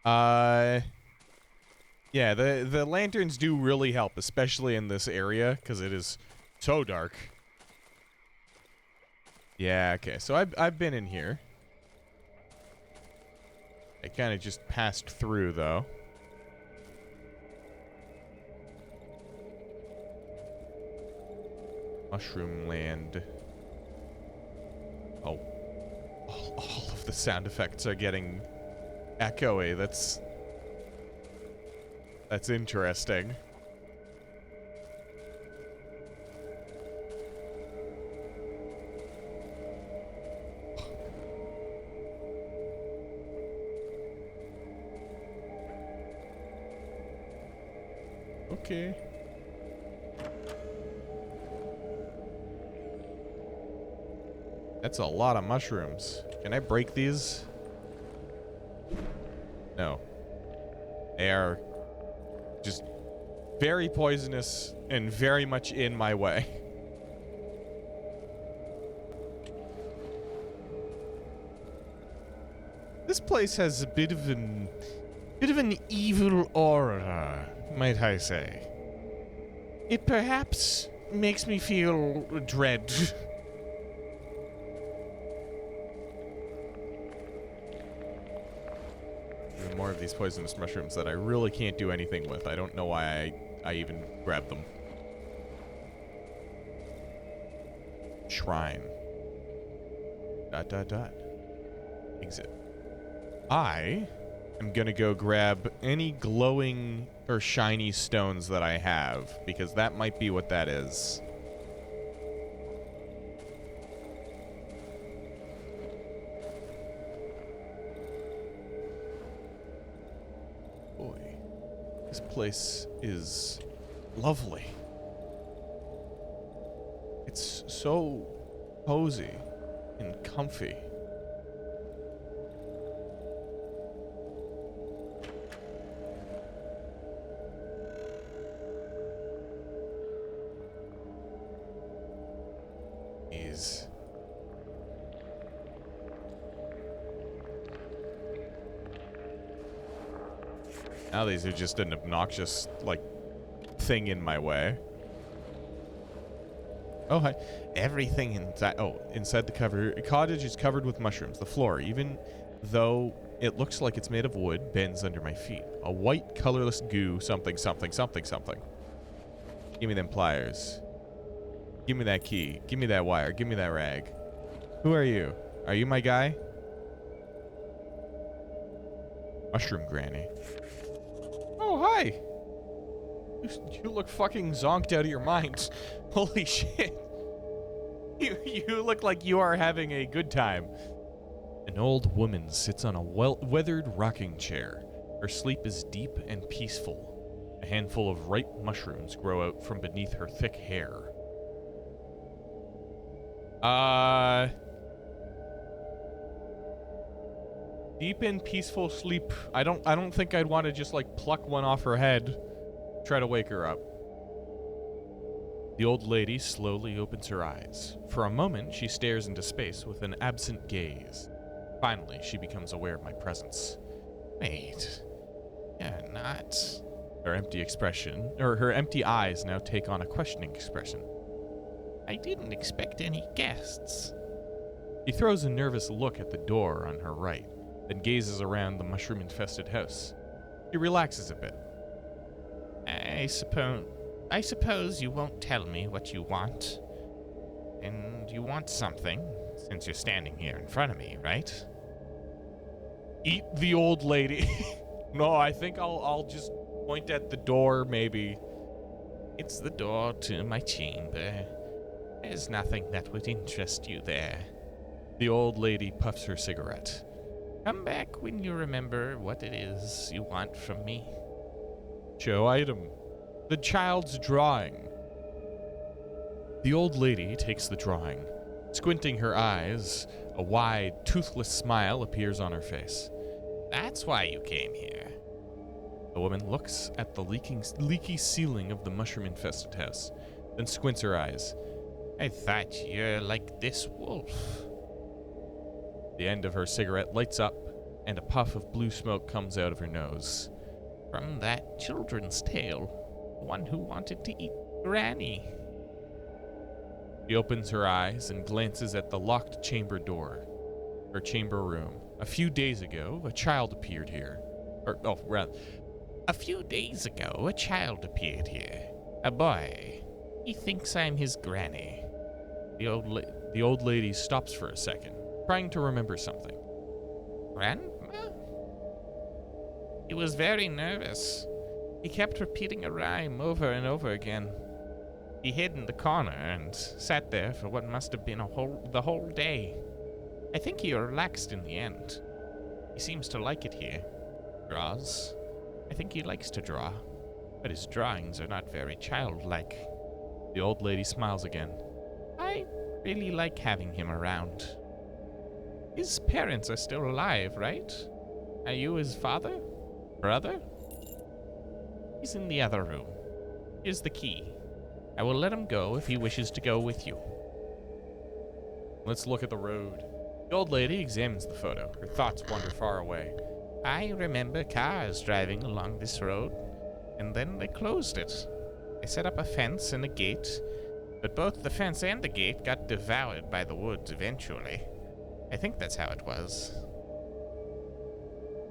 Yeah, the lanterns do really help, especially in this area, because it is so dark. Yeah, okay, so I've been in here. I kind of just passed through, though. Mushroom land. Oh. All of the sound effects are getting echoey. That's interesting. Okay. That's a lot of mushrooms. Can I break these? No. They are just very poisonous and very much in my way. This place has a bit of an evil aura, might I say. It perhaps makes me feel dread. Even more of these poisonous mushrooms that I really can't do anything with. I don't know why I even grabbed them. Shrine. ... Exit. I am gonna go grab any glowing or shiny stones that I have, because that might be what that is. Boy, this place is lovely. It's so cozy and comfy. Now these are just an obnoxious, like, thing in my way. Oh, hi. Everything inside... Oh, inside the cottage is covered with mushrooms. The floor, even though it looks like it's made of wood, bends under my feet. A white, colorless goo, something, something, something, something. Give me them pliers. Give me that key. Give me that wire. Give me that rag. Who are you? Are you my guy? Mushroom Granny. Oh, hi! You look fucking zonked out of your mind. Holy shit. You look like you are having a good time. An old woman sits on a weathered rocking chair. Her sleep is deep and peaceful. A handful of ripe mushrooms grow out from beneath her thick hair. Deep and peaceful sleep. I don't think I'd want to just like pluck one off her head. Try to wake her up. The old lady slowly opens her eyes. For a moment, she stares into space with an absent gaze. Finally, she becomes aware of my presence. Wait, you're not... Her empty eyes now take on a questioning expression. I didn't expect any guests. She throws a nervous look at the door on her right, then gazes around the mushroom-infested house. She relaxes a bit. I suppose you won't tell me what you want. And you want something, since you're standing here in front of me, right? Eat the old lady. No, I think I'll just point at the door, maybe. It's the door to my chamber. There's nothing that would interest you there. The old lady puffs her cigarette. Come back when you remember what it is you want from me. Show item. The child's drawing. The old lady takes the drawing. Squinting her eyes, a wide, toothless smile appears on her face. That's why you came here. The woman looks at the leaky ceiling of the mushroom-infested house, then squints her eyes. I thought you're like this wolf. The end of her cigarette lights up, and a puff of blue smoke comes out of her nose. From that children's tale. The one who wanted to eat Granny. She opens her eyes and glances at the locked chamber door. Her chamber room. A few days ago, a child appeared here. A few days ago, a child appeared here. A boy. He thinks I'm his granny. The old lady stops for a second, trying to remember something. Grandma? He was very nervous. He kept repeating a rhyme over and over again. He hid in the corner and sat there for what must have been the whole day. I think he relaxed in the end. He seems to like it here. Draws. I think he likes to draw. But his drawings are not very childlike. The old lady smiles again. I really like having him around. His parents are still alive, right? Are you his father? Brother? He's in the other room. Here's the key. I will let him go if he wishes to go with you. Let's look at the road. The old lady examines the photo. Her thoughts wander far away. I remember cars driving along this road, and then they closed it. They set up a fence and a gate, but both the fence and the gate got devoured by the woods eventually. I think that's how it was.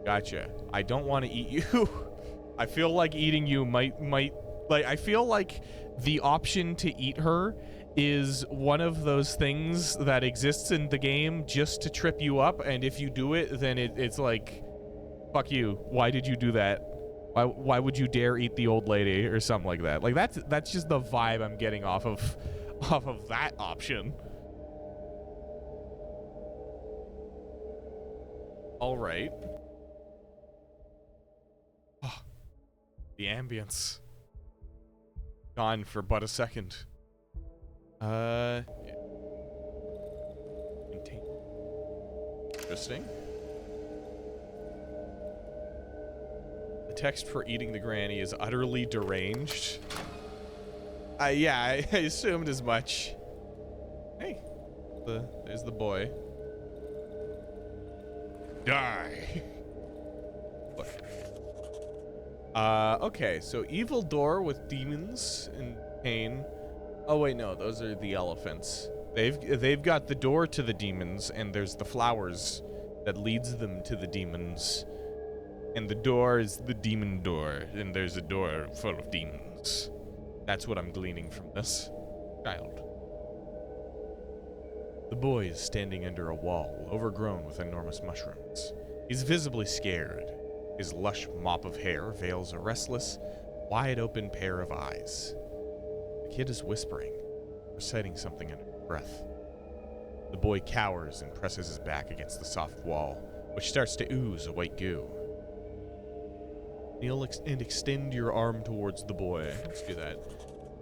Gotcha. I don't want to eat you. I feel like eating you might like, I feel like the option to eat her is one of those things that exists in the game just to trip you up, and if you do it, then it's like, fuck you. Why did you do that? Why would you dare eat the old lady or something like that? Like that's just the vibe I'm getting off of that option. All right. Oh, the ambience. Gone for but a second. Yeah. Interesting. The text for eating the granny is utterly deranged. Yeah, I assumed as much. Hey, there's the boy. Die. Look. Okay, so evil door with demons and pain. Oh wait, no, those are the elephants. They've got the door to the demons, and there's the flowers that leads them to the demons. And the door is the demon door, and there's a door full of demons. That's what I'm gleaning from this child. The boy is standing under a wall, overgrown with enormous mushrooms. He's visibly scared. His lush mop of hair veils a restless, wide-open pair of eyes. The kid is whispering, reciting something under his breath. The boy cowers and presses his back against the soft wall, which starts to ooze a white goo. Kneel and extend your arm towards the boy. Let's do that.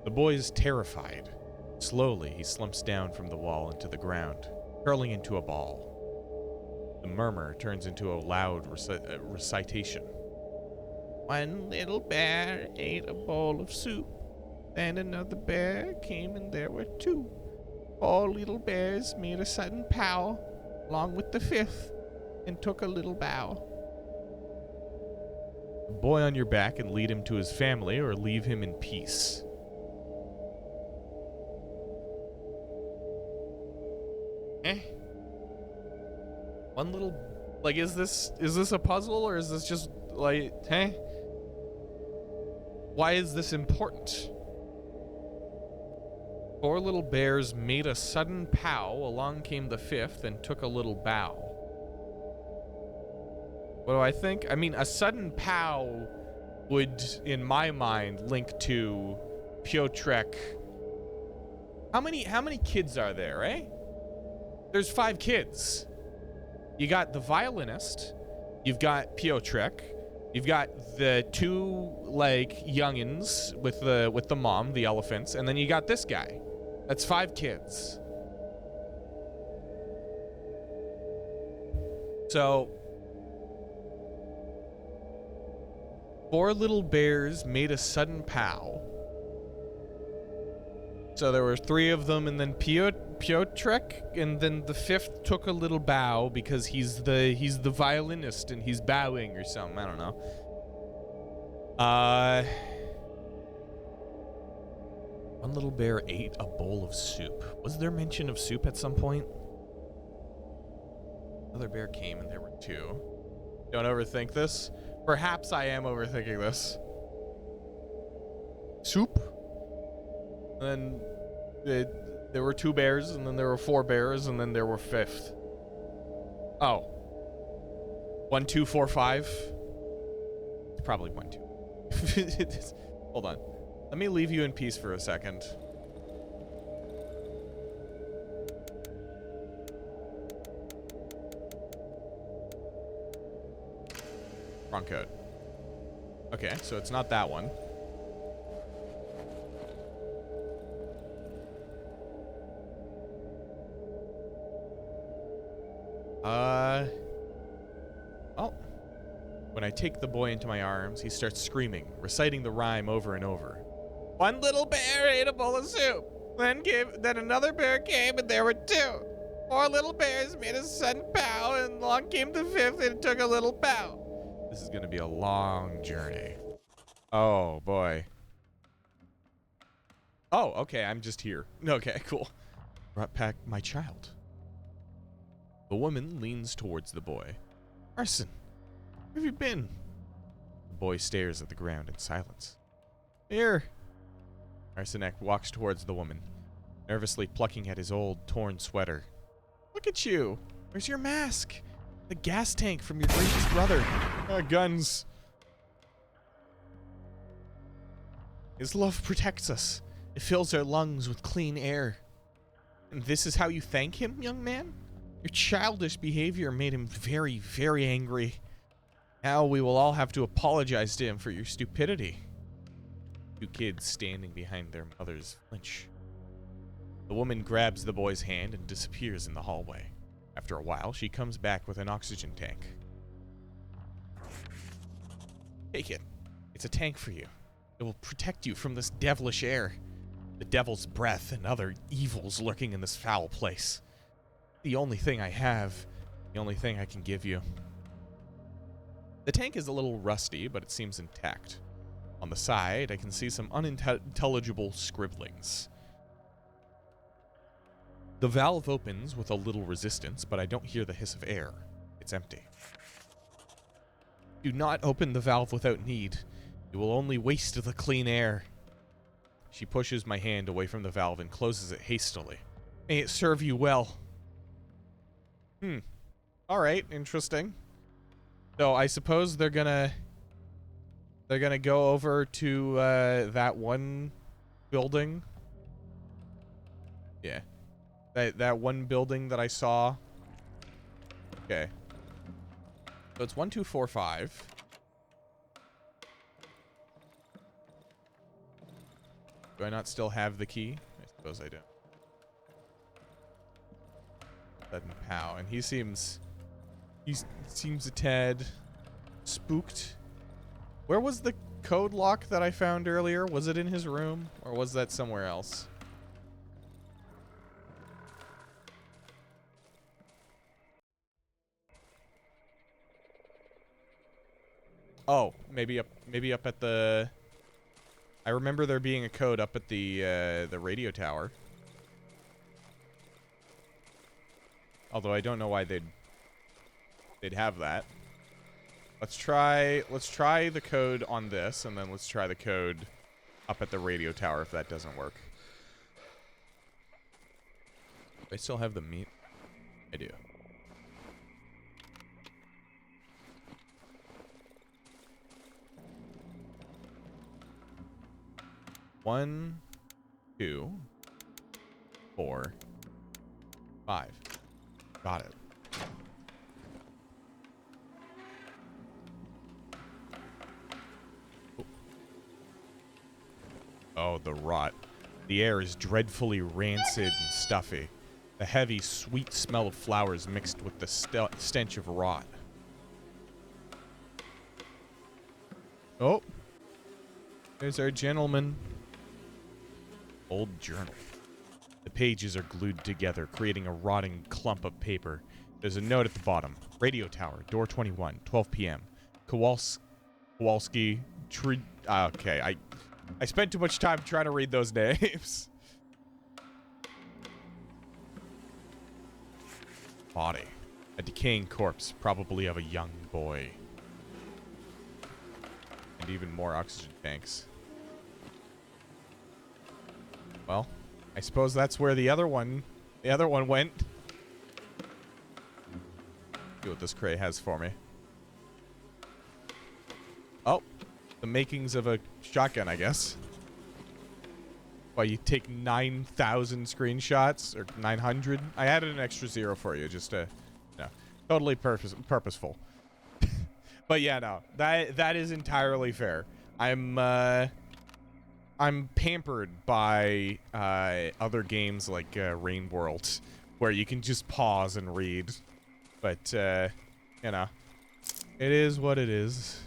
The boy is terrified. Slowly, he slumps down from the wall into the ground, curling into a ball. The murmur turns into a loud recitation. One little bear ate a bowl of soup. Then another bear came, and there were two. Four little bears made a sudden pow, along with the fifth, and took a little bow. The boy on your back and lead him to his family, or leave him in peace. One little, like, is this a puzzle, or is this just like, why is this important? Four little bears made a sudden pow, along came the fifth and took a little bow. What do I think? I mean, a sudden pow would, in my mind, link to Piotrek. How many kids are there, eh? There's 5 kids. You got the violinist, you've got Piotrek, you've got the 2 like youngins with the mom, the elephants, and then you got this guy. That's 5 kids. So 4 little bears made a sudden pow. So there were 3 of them, and then Piotrek, and then the 5th took a little bow because he's the violinist and he's bowing or something. I don't know. One little bear ate a bowl of soup. Was there mention of soup at some point? Another bear came, and there were 2. Don't overthink this. Perhaps I am overthinking this. Soup? And then there were 2 bears, and then there were 4 bears, and then there were 5th. Oh. 1, 2, 4, 5. It's probably 1, 2. Hold on. Let me leave you in peace for a second. Wrong code. Okay, so it's not that one. Oh. When I take the boy into my arms, he starts screaming, reciting the rhyme over and over. One little bear ate a bowl of soup. Then another bear came and there were two. Four little bears made a sudden pow, and along came the fifth and took a little bow. This is gonna be a long journey. Oh boy. Oh, okay, I'm just here. Okay, cool. Brought back my child. The woman leans towards the boy. Arson, where have you been? The boy stares at the ground in silence. Here. Arsenek walks towards the woman, nervously plucking at his old, torn sweater. Look at you. Where's your mask? The gas tank from your greatest brother. Guns. His love protects us. It fills our lungs with clean air. And this is how you thank him, young man? Your childish behavior made him very, very angry. Now we will all have to apologize to him for your stupidity. Two kids standing behind their mothers flinch. The woman grabs the boy's hand and disappears in the hallway. After a while, she comes back with an oxygen tank. Take it. It's a tank for you. It will protect you from this devilish air, the devil's breath, and other evils lurking in this foul place. The only thing I have, the only thing I can give you. The tank is a little rusty, but it seems intact. On the side, I can see some unintelligible scribblings. The valve opens with a little resistance, but I don't hear the hiss of air. It's empty. Do not open the valve without need. You will only waste the clean air. She pushes my hand away from the valve and closes it hastily. May it serve you well. Alright, interesting. So I suppose they're gonna go over to that one building. Yeah. That one building that I saw. Okay. So it's 1, 2, 4, 5. Do I not still have the key? I suppose I do. Sudden pow, and he seems a tad spooked. Where was the code lock that I found earlier? Was it in his room, or was that somewhere else? Oh, maybe up at the. I remember there being a code up at the radio tower. Although I don't know why they'd have that. Let's try the code on this, and then let's try the code up at the radio tower if that doesn't work. Do I still have the meat? I do. One, 2, 4, 5. Got it. Oh, the rot. The air is dreadfully rancid and stuffy. The heavy, sweet smell of flowers mixed with the stench of rot. Oh. There's our gentleman. Old journal. The pages are glued together, creating a rotting clump of paper. There's a note at the bottom. Radio tower, door 21, 12 p.m. Kowalski, okay, I spent too much time trying to read those names. Body. A decaying corpse, probably of a young boy. And even more oxygen tanks. Well, I suppose that's where the other one went. See what this crate has for me. Oh, the makings of a shotgun, I guess. Well, you take 9,000 screenshots, or 900. I added an extra 0 for you, just to, you know, totally purposeful. But yeah, no, that is entirely fair. I'm pampered by other games like Rain World, where you can just pause and read. But, you know, it is what it is.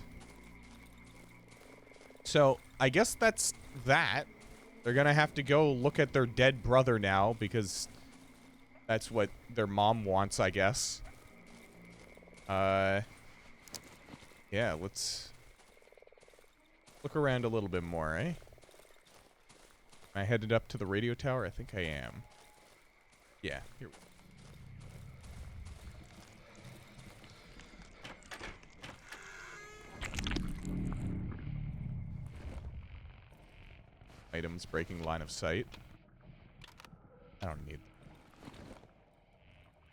So, I guess that's that. They're gonna have to go look at their dead brother now because that's what their mom wants, I guess. Yeah, let's look around a little bit more, eh? Am I headed up to the radio tower? I think I am. Yeah, here we go. Items breaking line of sight. I don't need.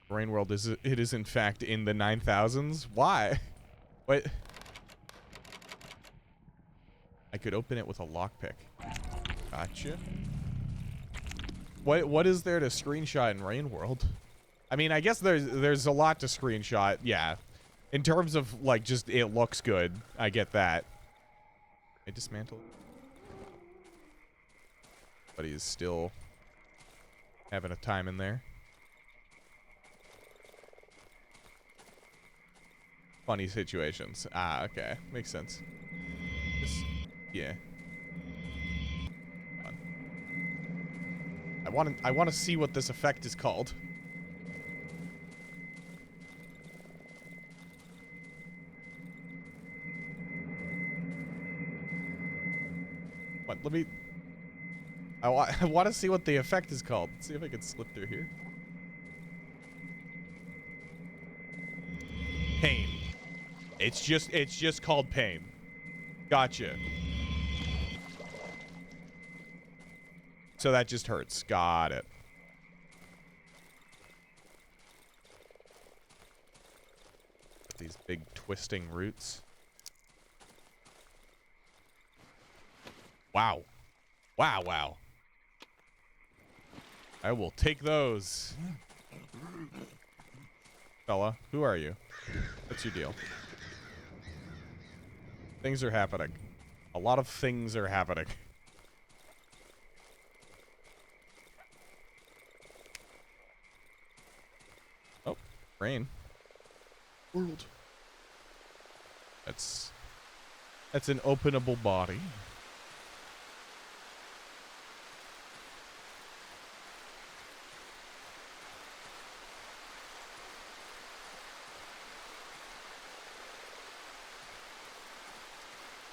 Rain World is it is in fact in the 9000s. Why? What? I could open it with a lockpick. Gotcha. What is there to screenshot in Rain World? I mean, I guess there's a lot to screenshot. Yeah, in terms of like just it looks good. I get that. I dismantle. But he's still having a time in there. Funny situations. Ah, okay. Makes sense. Just, yeah. I want to see what this effect is called. What? Let me. I want to see what the effect is called. Let's see if I can slip through here. Pain. It's just called pain. Gotcha. So that just hurts. Got it. These big twisting roots. Wow. Wow, wow. I will take those. Fella, who are you? What's your deal? Things are happening. A lot of things are happening. Oh, rain. World. That's an openable body.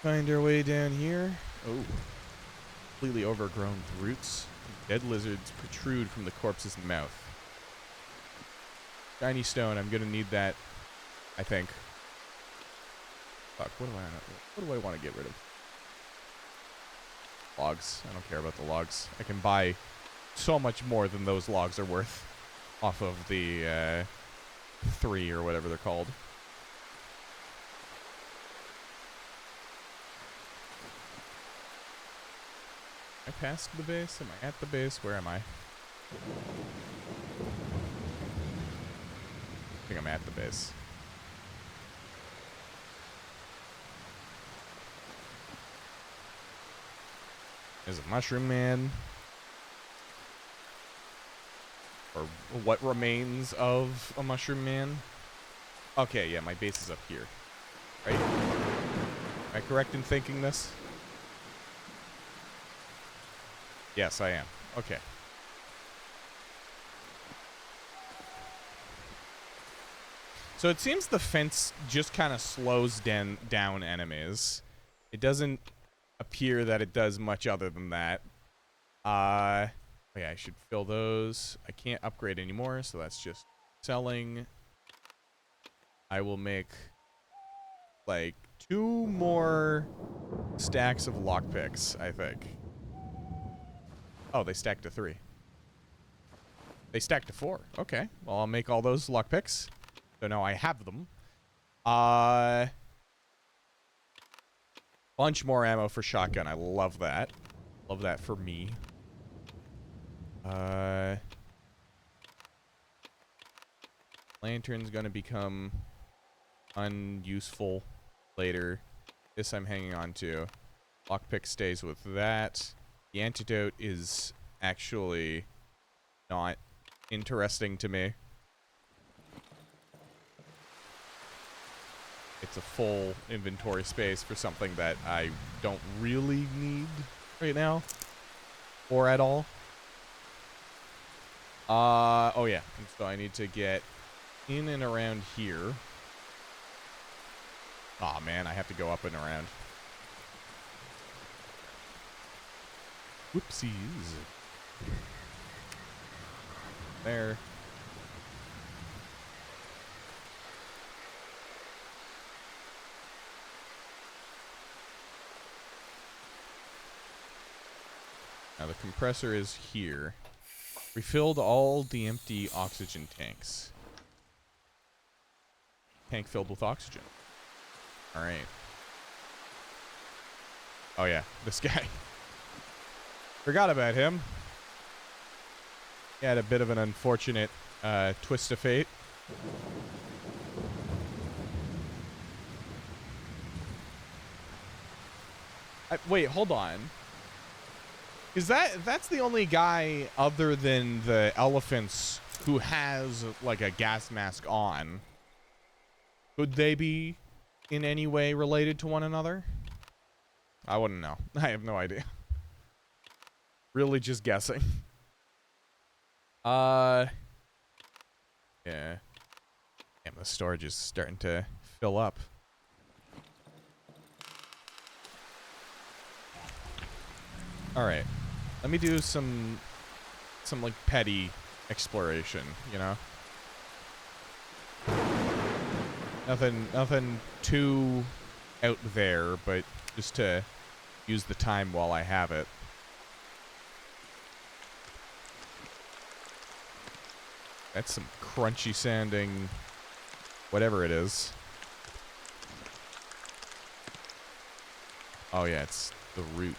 Find our way down here. Oh. Completely overgrown with roots. Dead lizards protrude from the corpse's mouth. Shiny stone. I'm gonna need that, I think. Fuck, what do I want to get rid of? Logs. I don't care about the logs. I can buy so much more than those logs are worth off of the 3 or whatever they're called. I passed the base? Am I at the base? Where am I? I think I'm at the base. There's a mushroom man. Or what remains of a mushroom man. Okay, yeah, my base is up here. Right? Am I correct in thinking this? Yes, I am. Okay. So it seems the fence just kind of slows down enemies. It doesn't appear that it does much other than that. Yeah, I should fill those. I can't upgrade anymore, so that's just selling. I will make like 2 more stacks of lockpicks, I think. Oh, they stacked to 3. They stacked to 4. Okay. Well, I'll make all those lockpicks. So now I have them. Bunch more ammo for shotgun. I love that. Love that for me. Lantern's gonna become unuseful later. This I'm hanging on to. Lockpick stays with that. The antidote is actually not interesting to me. It's a full inventory space for something that I don't really need right now. Or at all. Oh yeah. And so I need to get in and around here. Aw, man, I have to go up and around. Whoopsies. There. Now the compressor is here. Refilled all the empty oxygen tanks. Tank filled with oxygen. Alright. Oh yeah, this guy. Forgot about him. He had a bit of an unfortunate twist of fate. Wait, hold on. Is that's the only guy other than the elephants who has like a gas mask on? Could they be in any way related to one another? I wouldn't know. I have no idea. Really just guessing. Yeah. Damn, the storage is starting to fill up. Alright. Let me do some like petty exploration, you know? Nothing too out there, but just to use the time while I have it. That's some crunchy sounding whatever it is. Oh yeah, it's the root.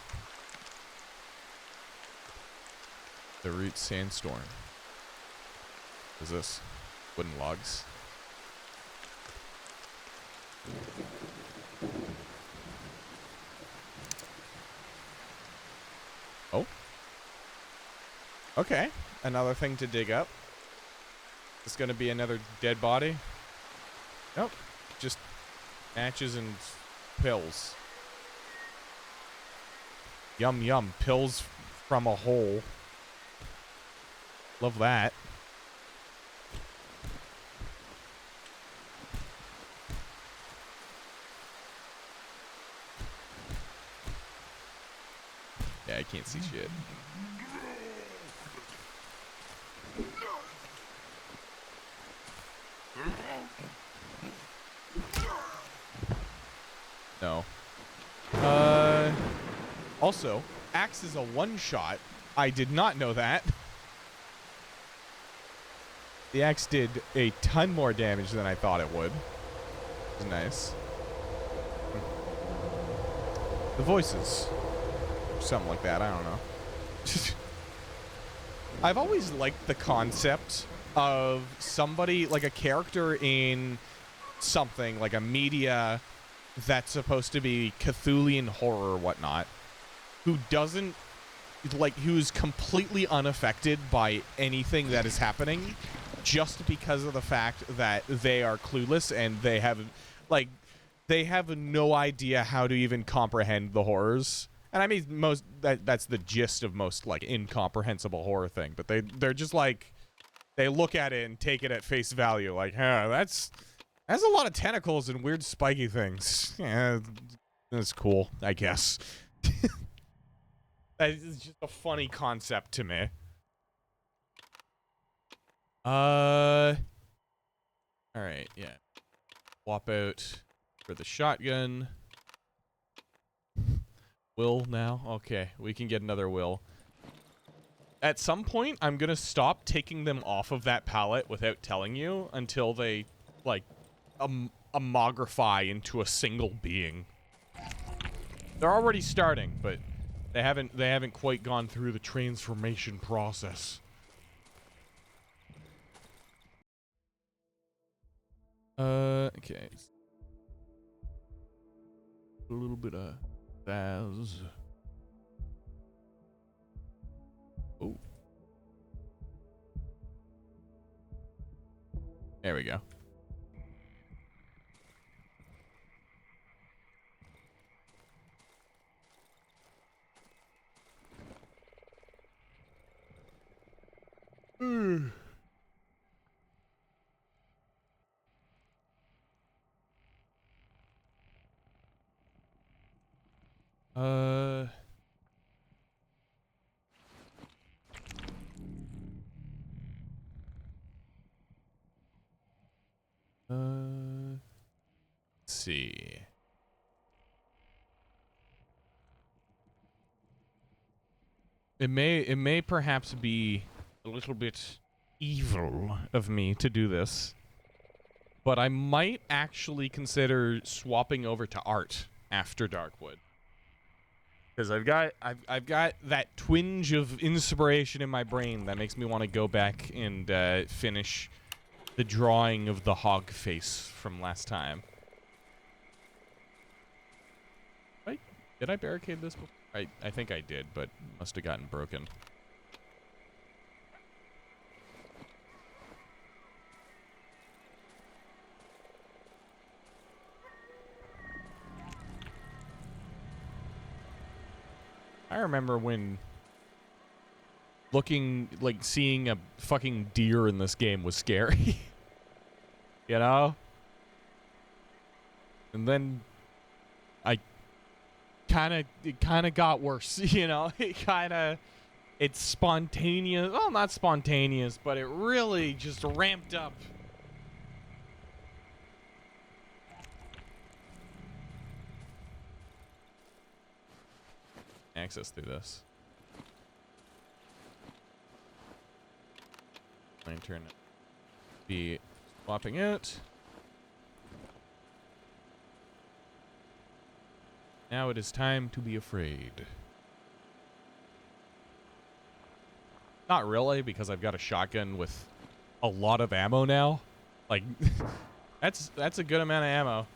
The root sandstorm. What is this? Wooden logs. Oh. Okay. Another thing to dig up. Is this gonna be another dead body? Nope. Just matches and pills. Yum yum. Pills from a hole. Love that. Yeah, I can't see shit. No. Also, axe is a one-shot. I did not know that. The axe did a ton more damage than I thought it would. It was nice. The voices. Something like that, I don't know. I've always liked the concept of somebody, like a character in something, like a media that's supposed to be Cthulhian horror or whatnot, who doesn't, like, who's completely unaffected by anything that is happening just because of the fact that they are clueless and they have, like, they have no idea how to even comprehend the horrors. And I mean, that's the gist of most, like, incomprehensible horror thing. But they're just like, they look at it and take it at face value. Like, huh, that's a lot of tentacles and weird spiky things. Yeah, that's cool, I guess. That is just a funny concept to me. Alright, yeah. Swap out for the shotgun. Will now? Okay, we can get another will. At some point, I'm gonna stop taking them off of that pallet without telling you until they, like, amogrify into a single being. They're already starting, but they haven't quite gone through the transformation process. Okay. A little bit of Baz. Oh. There we go. Uh... let's see. It may perhaps be a little bit evil of me to do this, but I might actually consider swapping over to art after Darkwood. Because I've got that twinge of inspiration in my brain that makes me want to go back and finish the drawing of the hog face from last time. Right? Did I barricade this before? I think I did, but must have gotten broken. I remember when seeing a fucking deer in this game was scary. You know? And then it kind of got worse, you know? It's spontaneous. Well, not spontaneous, but it really just ramped up. Access through this. Lantern. Be swapping it. Now it is time to be afraid. Not really, because I've got a shotgun with a lot of ammo now. Like, that's a good amount of ammo.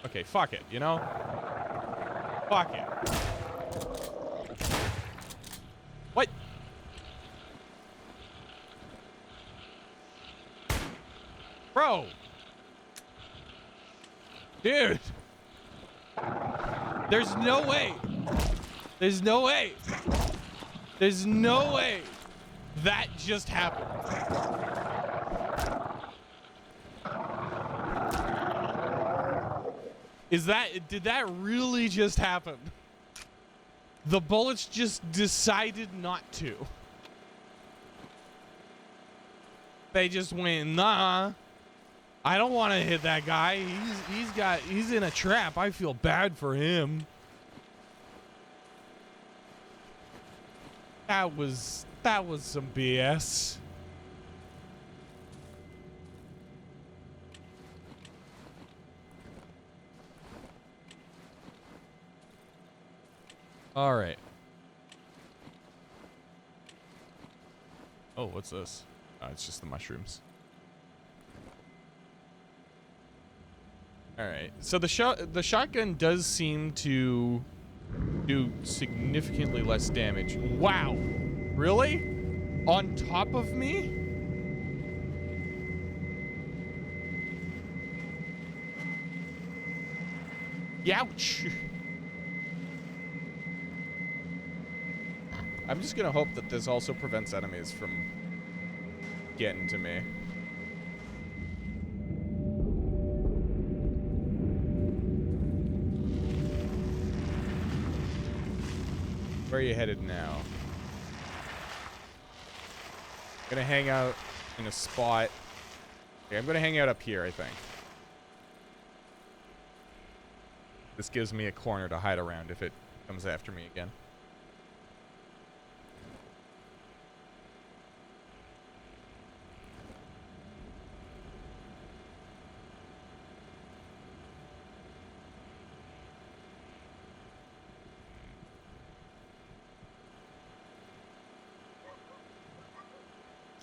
Okay, fuck it, you know? Fuck it. What? Bro! Dude! There's no way! There's no way! There's no way that just happened. Did that really just happen? The bullets just decided not to. They just went, nah. I don't want to hit that guy. He's in a trap. I feel bad for him. That was some BS. All right. Oh, what's this? It's just the mushrooms. All right. So the shotgun does seem to do significantly less damage. Wow. Really? On top of me? Youch. I'm just gonna hope that this also prevents enemies from getting to me. Where are you headed now? I'm gonna hang out in a spot. Okay, I'm gonna hang out up here, I think. This gives me a corner to hide around if it comes after me again.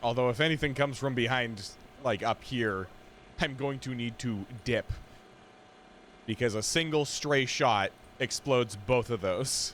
Although if anything comes from behind, like up here, I'm going to need to dip. Because a single stray shot explodes both of those.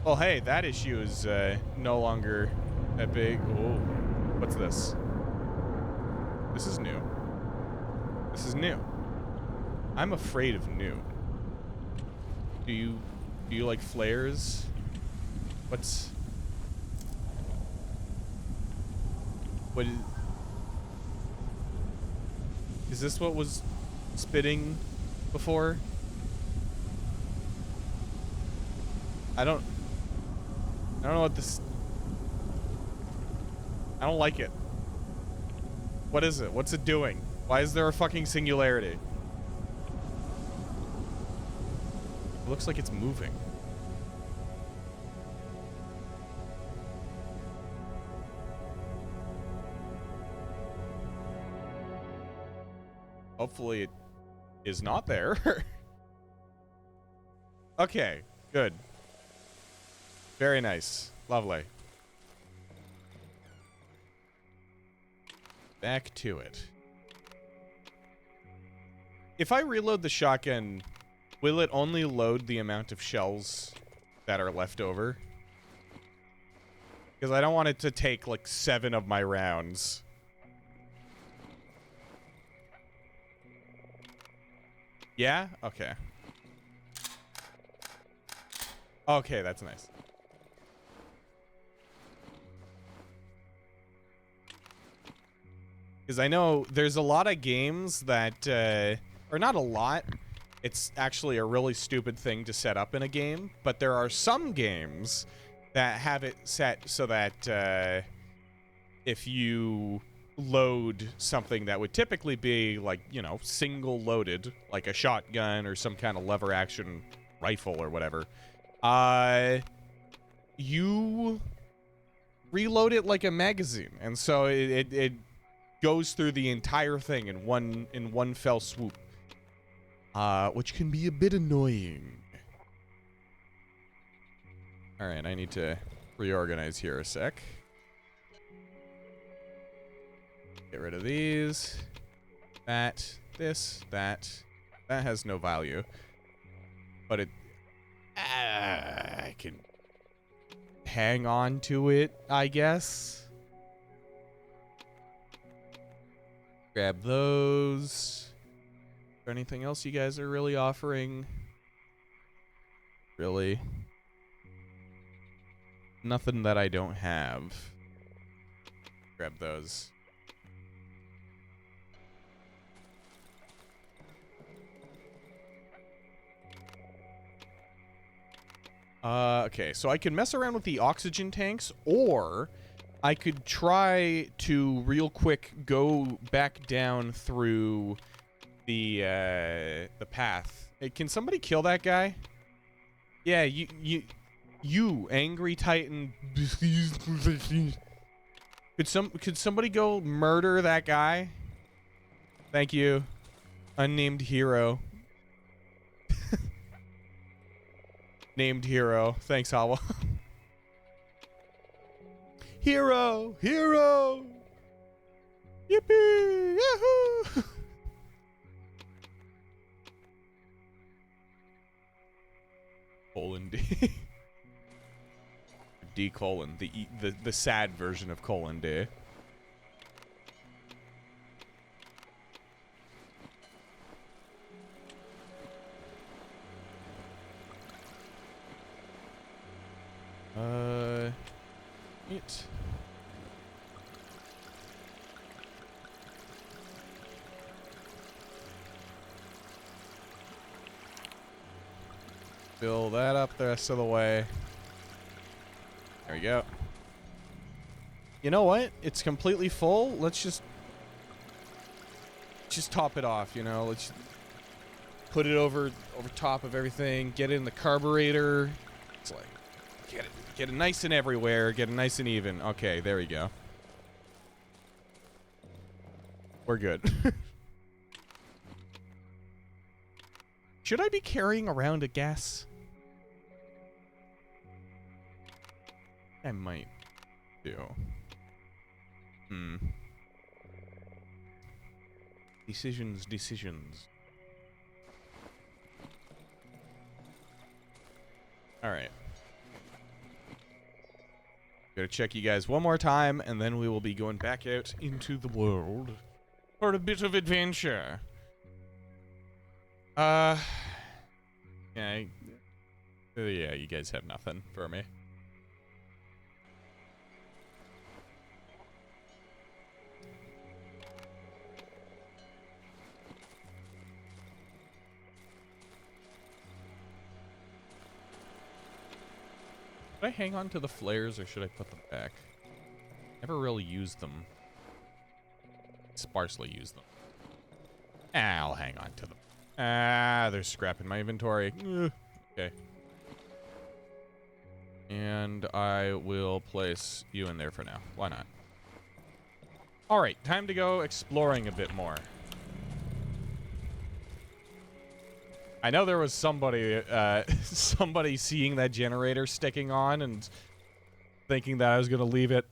Well, hey, that issue is no longer that big. Oh, what's this? This is new. This is new. I'm afraid of new. Do you like flares? What is this what was spitting before? I don't know what this... I don't like it. What is it? What's it doing? Why is there a fucking singularity? It looks like it's moving. Hopefully it is not there. Okay, good. Very nice. Lovely. Back to it. If I reload the shotgun, will it only load the amount of shells that are left over? Because I don't want it to take like 7 of my rounds. Yeah? Okay. Okay, that's nice. Because I know there's a lot of games that, or not a lot, it's actually a really stupid thing to set up in a game, but there are some games that have it set so that if you load something that would typically be like, you know, single loaded, like a shotgun or some kind of lever action rifle or whatever, you reload it like a magazine, and so it goes through the entire thing in one fell swoop, which can be a bit annoying. All right, I need to reorganize here a sec. Get rid of these. That, this, that. That has no value. But it... I can hang on to it, I guess. Grab those. Is there anything else you guys are really offering? Really? Nothing that I don't have. Grab those. Okay, so I could mess around with the oxygen tanks, or I could try to real quick go back down through the path. Hey, can somebody kill that guy? Yeah, you angry Titan. Could somebody go murder that guy? Thank you. Unnamed hero. Named hero. Thanks, Hawa. Hero! Hero! Yippee! Yahoo! Colon D. D colon. The sad version of colon D. It. Fill that up the rest of the way. There we go. You know what? It's completely full. Let's just top it off, you know? Let's put it over top of everything. Get it in the carburetor. It's like get it nice and everywhere. Get it nice and even. Okay, there we go. We're good. Should I be carrying around a gas? I might do. Decisions. All right. Gotta check you guys one more time, and then we will be going back out into the world for a bit of adventure. Yeah, you guys have nothing for me. Should I hang on to the flares or should I put them back? Never really used them. Sparsely used them. I'll hang on to them. There's scrap in my inventory. Okay. And I will place you in there for now. Why not? Alright, time to go exploring a bit more. I know there was somebody seeing that generator sticking on and thinking that I was going to leave it.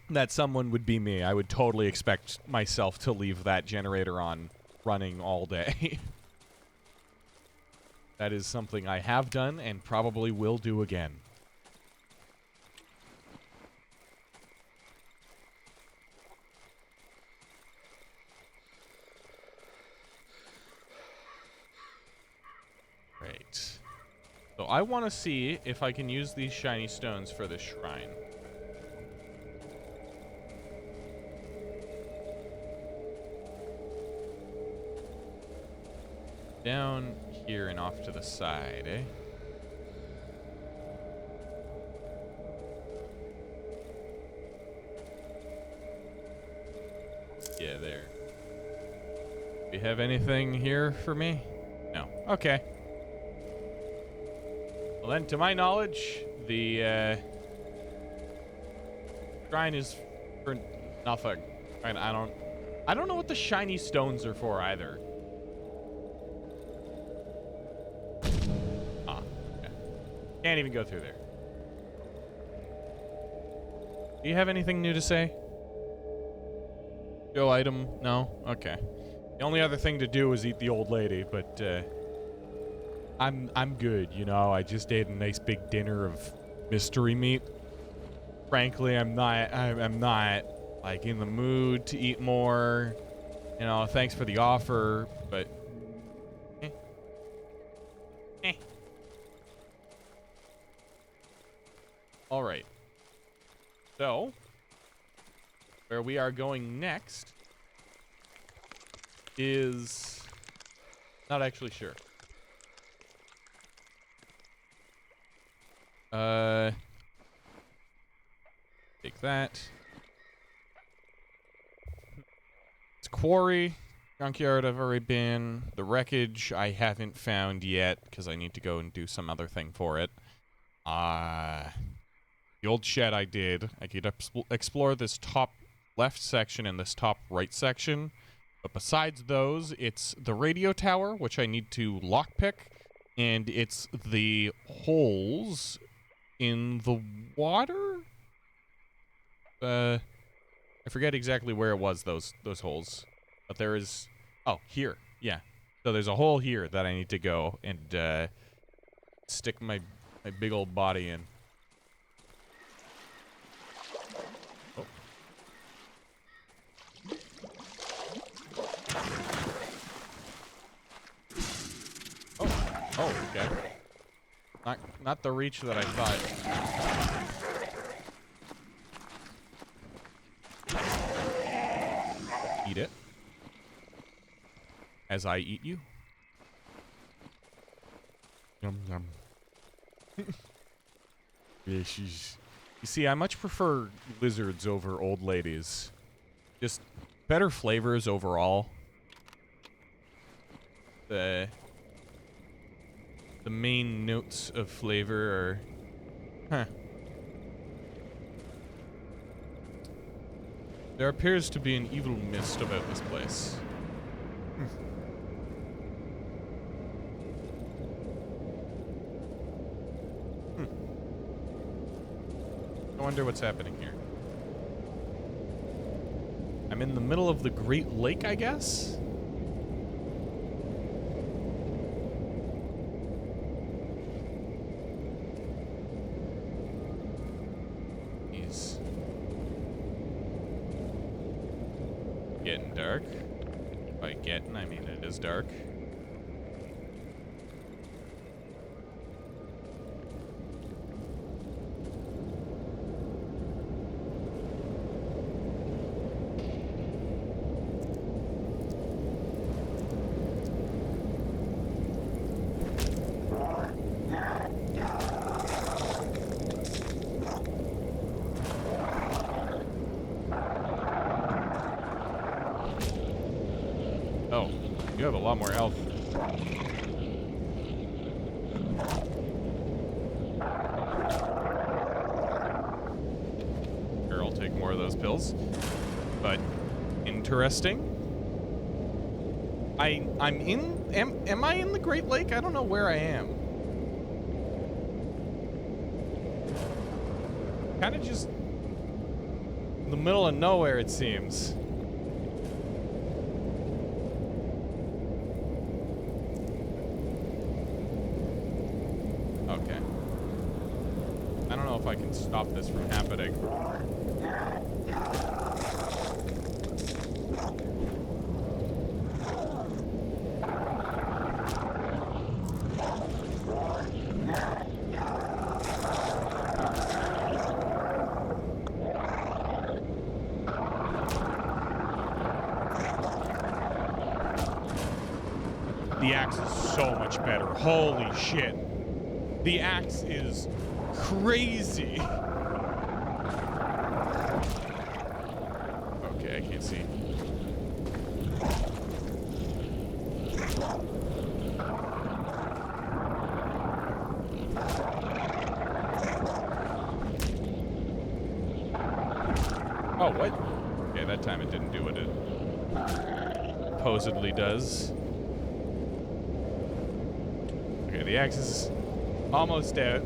That someone would be me. I would totally expect myself to leave that generator on running all day. That is something I have done and probably will do again. Right. So I want to see if I can use these shiny stones for this shrine. Down here and off to the side, eh? Yeah, there. Do you have anything here for me? No. Okay. Well then, to my knowledge, the shrine is for nothing. And I don't know what the shiny stones are for either. Can't even go through there. Do you have anything new to say? Go item? No? Okay. The only other thing to do is eat the old lady, but I'm good, you know. I just ate a nice big dinner of mystery meat. Frankly, I'm not like in the mood to eat more. You know, thanks for the offer, but all right. So, where we are going next is not actually sure. Take that. It's quarry. Junkyard I've already been. The wreckage I haven't found yet because I need to go and do some other thing for it. The old shed I did. I could explore this top left section and this top right section. But besides those, it's the radio tower, which I need to lockpick, and it's the holes in the water? I forget exactly where it was, those holes. But there is... Oh, here. Yeah. So there's a hole here that I need to go and stick my big old body in. Oh, okay. Not the reach that I thought. Eat it. As I eat you. Yum yum. Yeah, she's... You see, I much prefer lizards over old ladies. Just better flavors overall. The main notes of flavor are... There appears to be an evil mist about this place. I wonder what's happening here. I'm in the middle of the Great Lake, I guess? dark. By getting, I mean it is dark. Oh, you have a lot more health. Here, I'll take more of those pills. But interesting. I'm in am I in the Great Lake? I don't know where I am. Kind of just in the middle of nowhere, it seems. Okay. I don't know if I can stop this from happening. The axe is so much better. Holy shit. The axe is crazy. Okay, I can't see. Oh, what? Okay, that time it didn't do what it supposedly does. Okay, the axe is almost out.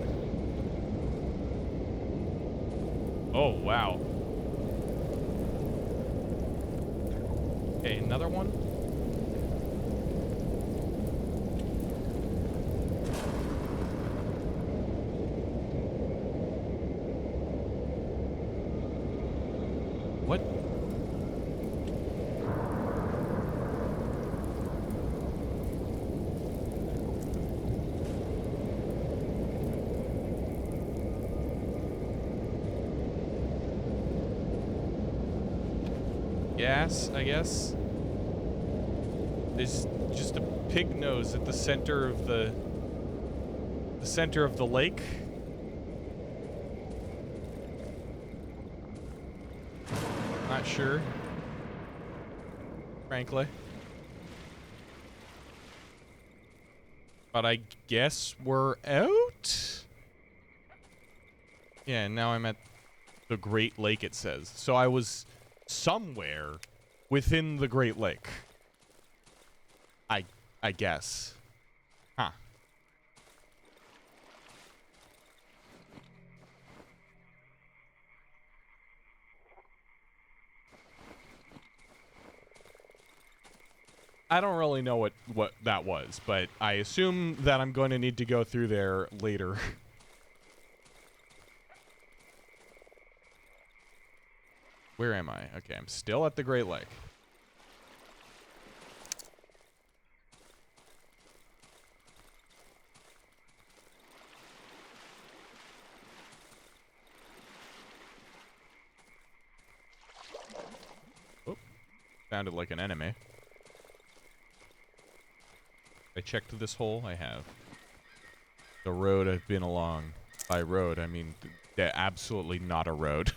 Oh, wow. Okay, another one. What? Gas, I guess. There's just a pig nose at the center of the lake. Not sure, frankly. But I guess we're out? Yeah, now I'm at the Great Lake, it says. So I was somewhere within the Great Lake. I guess. Huh. I don't really know what that was, but I assume that I'm going to need to go through there later. Where am I? Okay, I'm still at the Great Lake. Oh, sounded like an enemy. I checked this hole. I have. The road I've been along. By road, I mean absolutely not a road.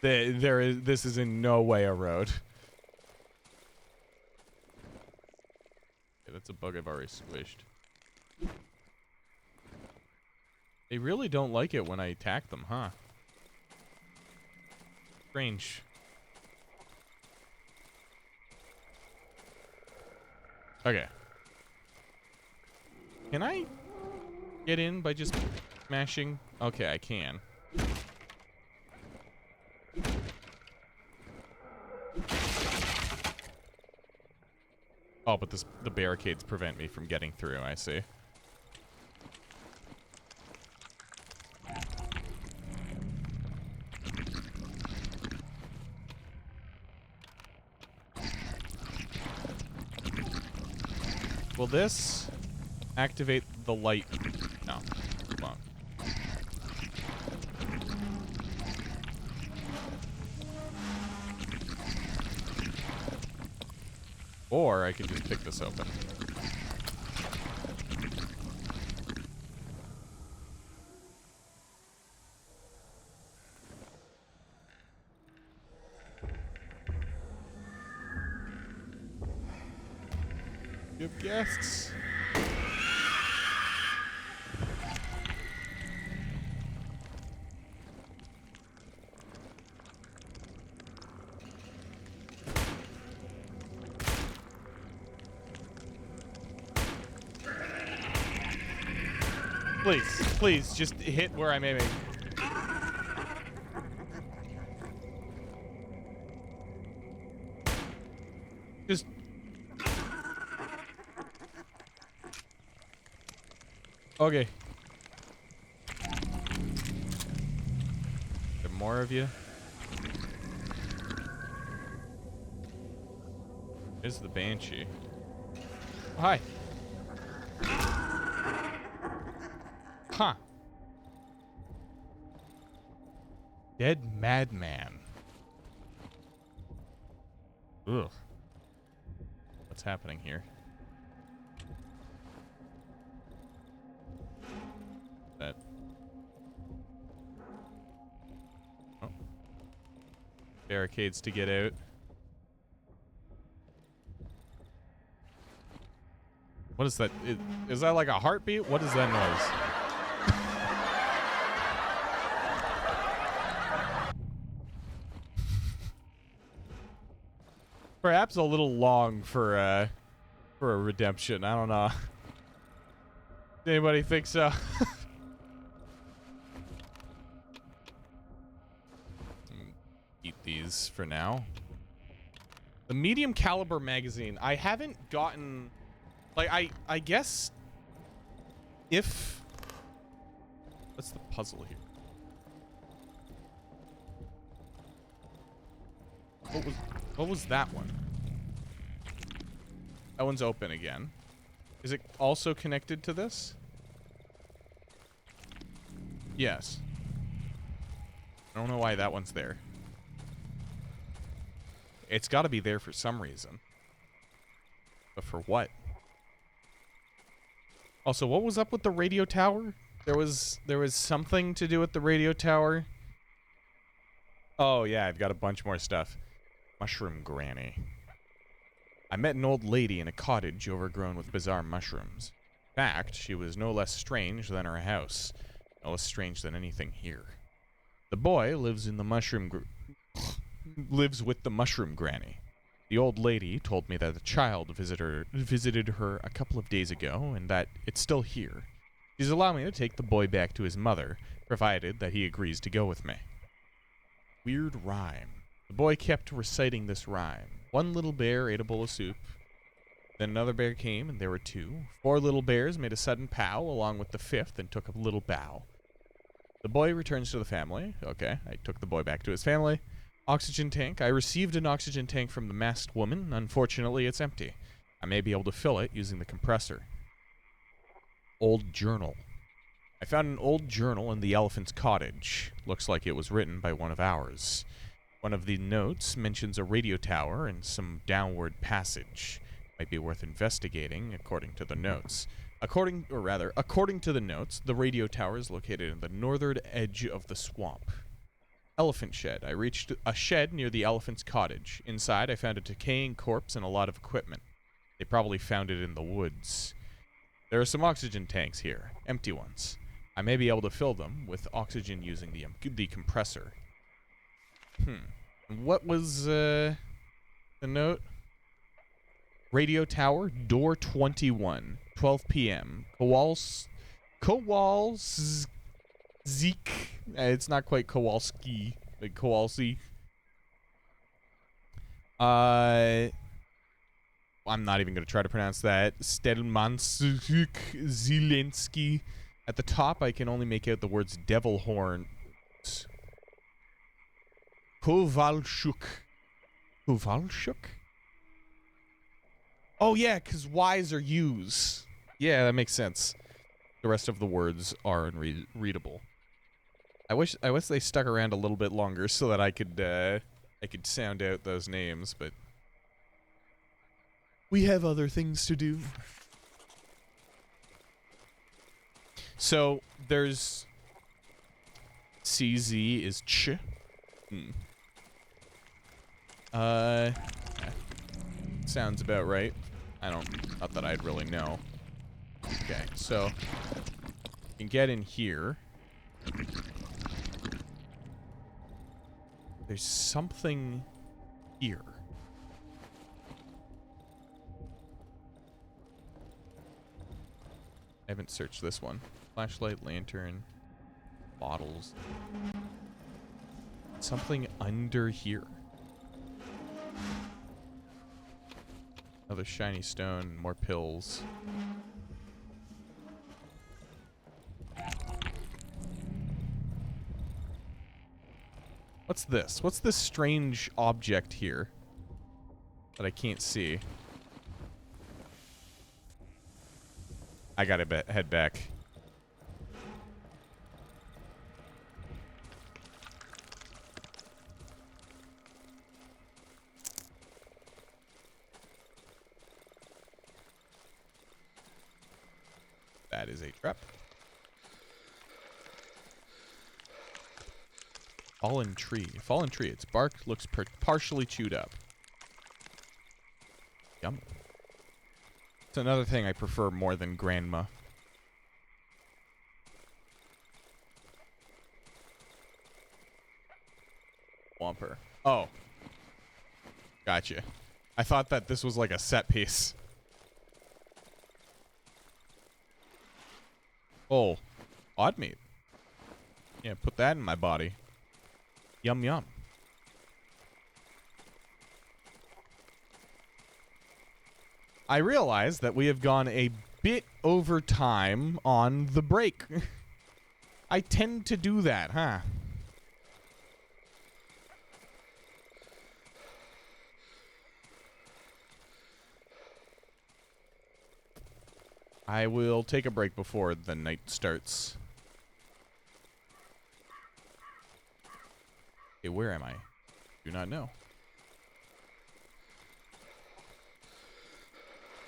This is in no way a road. Okay, that's a bug I've already squished. They really don't like it when I attack them, huh? Strange. Okay. Can I get in by just mashing? Okay, I can. Oh, but the barricades prevent me from getting through, I see. will this activate the light? No. Come on. Or I can just pick this open. You have guests. Please, please, just hit where I'm aiming. Just... Okay. There more of you? There's the Banshee. Oh, hi. Huh. Dead madman. Ugh. What's happening here? That. Oh. Barricades to get out. What is that? Is that like a heartbeat? What is that noise? Perhaps a little long for a redemption. I don't know. Anybody think so? Eat these for now. The medium caliber magazine. I haven't gotten, like, I guess if, what's the puzzle here? What was that one? That one's open again. Is it also connected to this? Yes. I don't know why that one's there. It's got to be there for some reason. But for what? Also, what was up with the radio tower? There was something to do with the radio tower. Oh yeah, I've got a bunch more stuff. Mushroom Granny. I met an old lady in a cottage overgrown with bizarre mushrooms. In fact, she was no less strange than her house. No less strange than anything here. The boy lives in the lives with the Mushroom Granny. The old lady told me that a child visited her a couple of days ago and that it's still here. She's allowed me to take the boy back to his mother, provided that he agrees to go with me. Weird rhyme. The boy kept reciting this rhyme. One little bear ate a bowl of soup. Then another bear came, and there were two. 4 little bears made a sudden pow, along with the 5th, and took a little bow. The boy returns to the family. Okay, I took the boy back to his family. Oxygen tank. I received an oxygen tank from the masked woman. Unfortunately, it's empty. I may be able to fill it using the compressor. Old journal. I found an old journal in the elephant's cottage. Looks like it was written by one of ours. One of the notes mentions a radio tower and some downward passage. Might be worth investigating, according to the notes. According to the notes, the radio tower is located in the northern edge of the swamp. Elephant shed. I reached a shed near the elephant's cottage. Inside, I found a decaying corpse and a lot of equipment. They probably found it in the woods. There are some oxygen tanks here, empty ones. I may be able to fill them with oxygen using the compressor. What was the note? Radio tower, door 21, 12 p.m. Kowalski. It's not quite Kowalski, like Kowalski. I'm not even going to try to pronounce that. Stelmansuk Zelensky. At the top, I can only make out the words devil horns. Kowalczuk. Kowalczuk? Oh, yeah, because Y's are U's. Yeah, that makes sense. The rest of the words are unreadable. I wish they stuck around a little bit longer so that I could sound out those names, but we have other things to do. So there's CZ is ch. Sounds about right. Not that I'd really know. Okay, so you can get in here. There's something here. I haven't searched this one. Flashlight, lantern, bottles. Something under here. Another shiny stone, more pills. What's this? What's this strange object here that I can't see? I gotta head back. That is a trap. Fallen tree. Fallen tree. Its bark looks partially chewed up. Yum. It's another thing I prefer more than grandma. Whomper. Oh. Gotcha. I thought that this was like a set piece. Oh. Odd meat. Yeah, put that in my body. Yum yum. I realize that we have gone a bit over time on the break. I tend to do that, huh? I will take a break before the night starts. Okay, where am I? Do not know.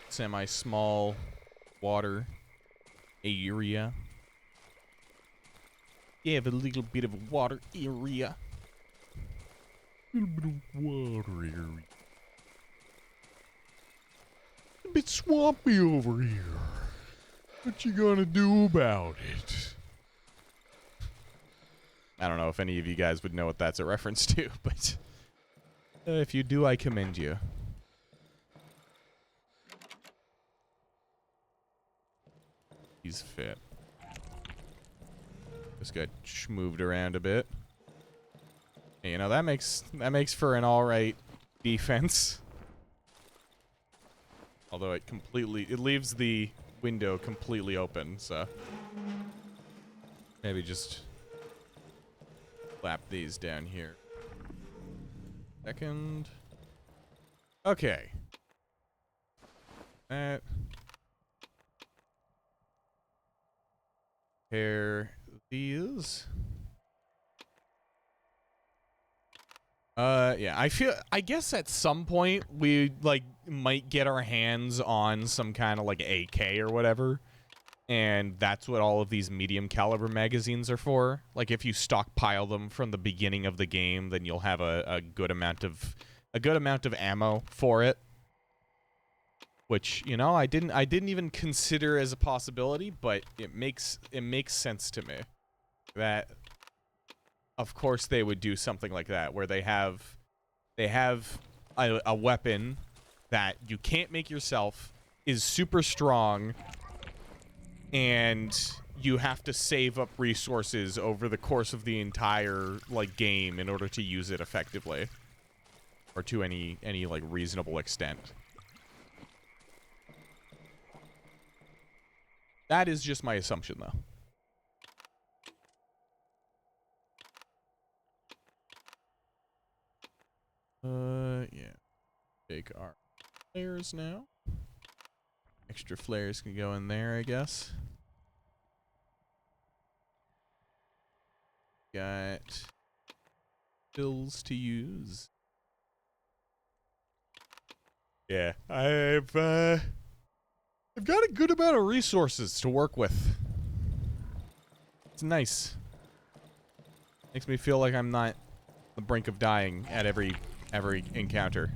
Semi-small water area. You have a little bit of a water area. A little bit of water area. A bit swampy over here. What you gonna do about it? I don't know if any of you guys would know what that's a reference to, but if you do, I commend you. He's fit. Just got moved around a bit. Hey, you know, that makes for an alright defense. Although it leaves the window completely open, so maybe just slap these down here. Second. Okay. That. Pair these. Yeah, I guess at some point we, like, might get our hands on some kind of, like, AK or whatever. And that's what all of these medium caliber magazines are for. Like, if you stockpile them from the beginning of the game, then you'll have a good amount of ammo for it. Which, you know, I didn't even consider as a possibility, but it makes sense to me that of course they would do something like that, where they have a weapon that you can't make yourself, is super strong, and you have to save up resources over the course of the entire, like, game in order to use it effectively, or to any like reasonable extent. That is just my assumption, though. Yeah. Take our players now. Extra flares can go in there, I guess. Got pills to use. Yeah, I've got a good amount of resources to work with. It's nice. Makes me feel like I'm not on the brink of dying at every encounter.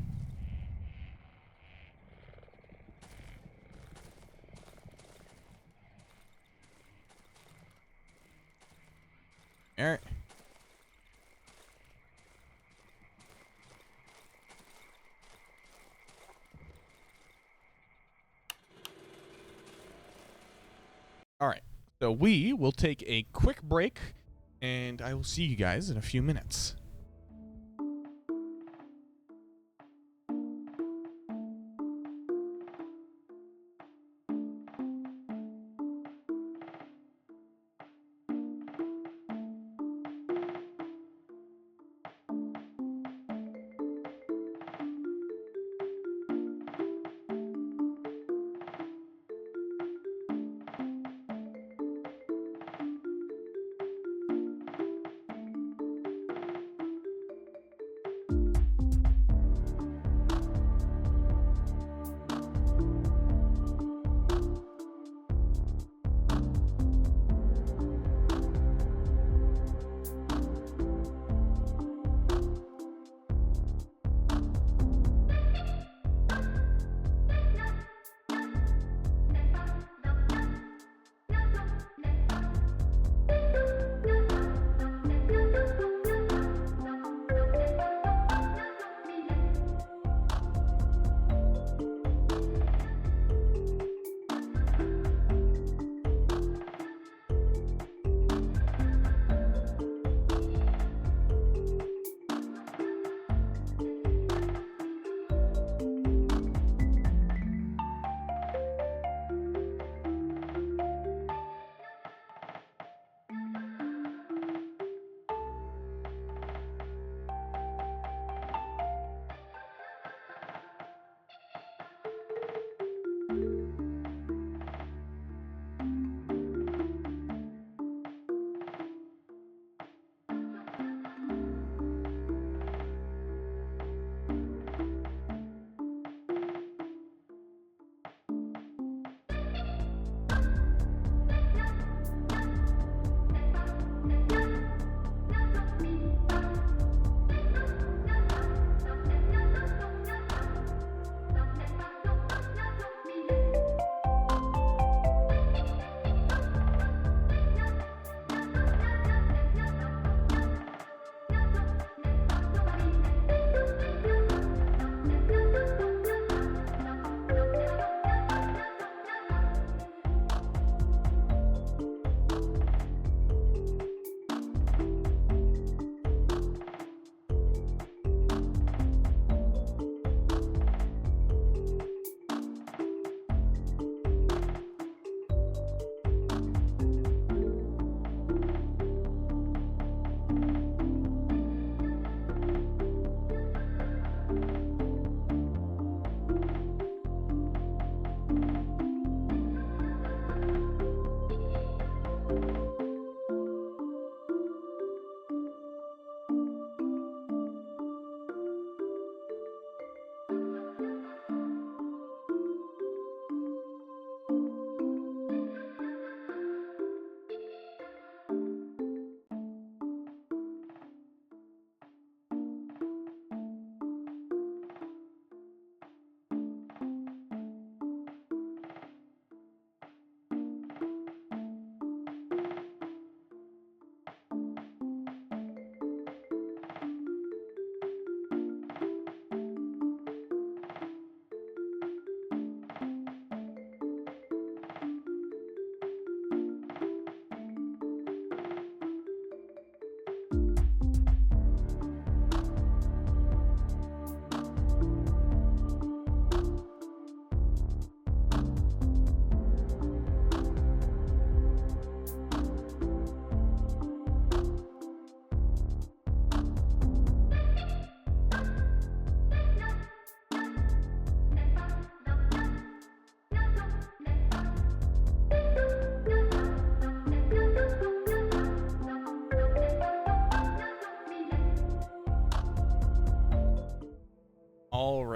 Alright. Alright. So we will take a quick break, and I will see you guys in a few minutes.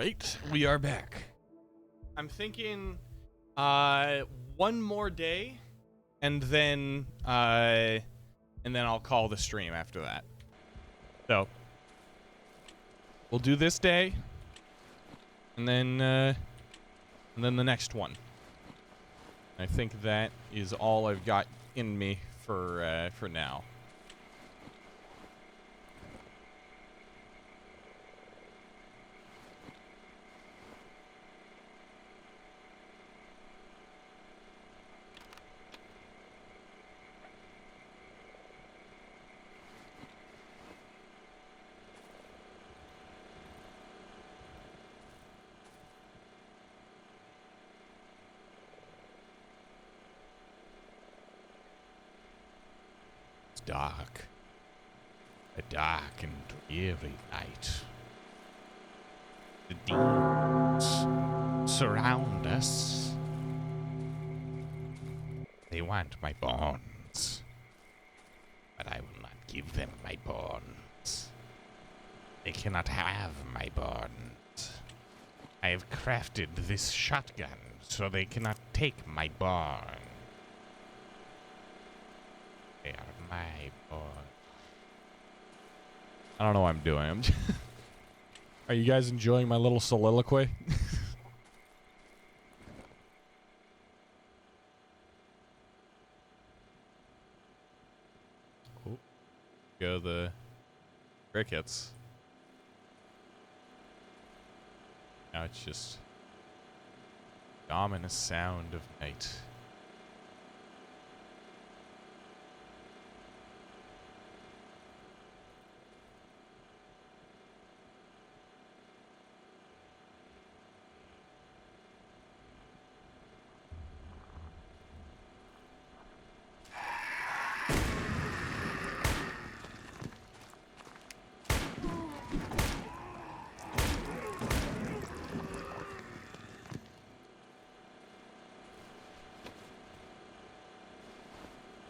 right, we are back. I'm thinking one more day and then I'll call the stream after that. So we'll do this day and then the next one. I think that is all I've got in me for now. Dark. A dark and dreary night. The demons surround us. They want my bones, but I will not give them my bones. They cannot have my bones. I have crafted this shotgun so they cannot take my bones. They are my boys. I don't know what I'm doing. Are you guys enjoying my little soliloquy? Oh, go the crickets. Now it's just the ominous sound of night.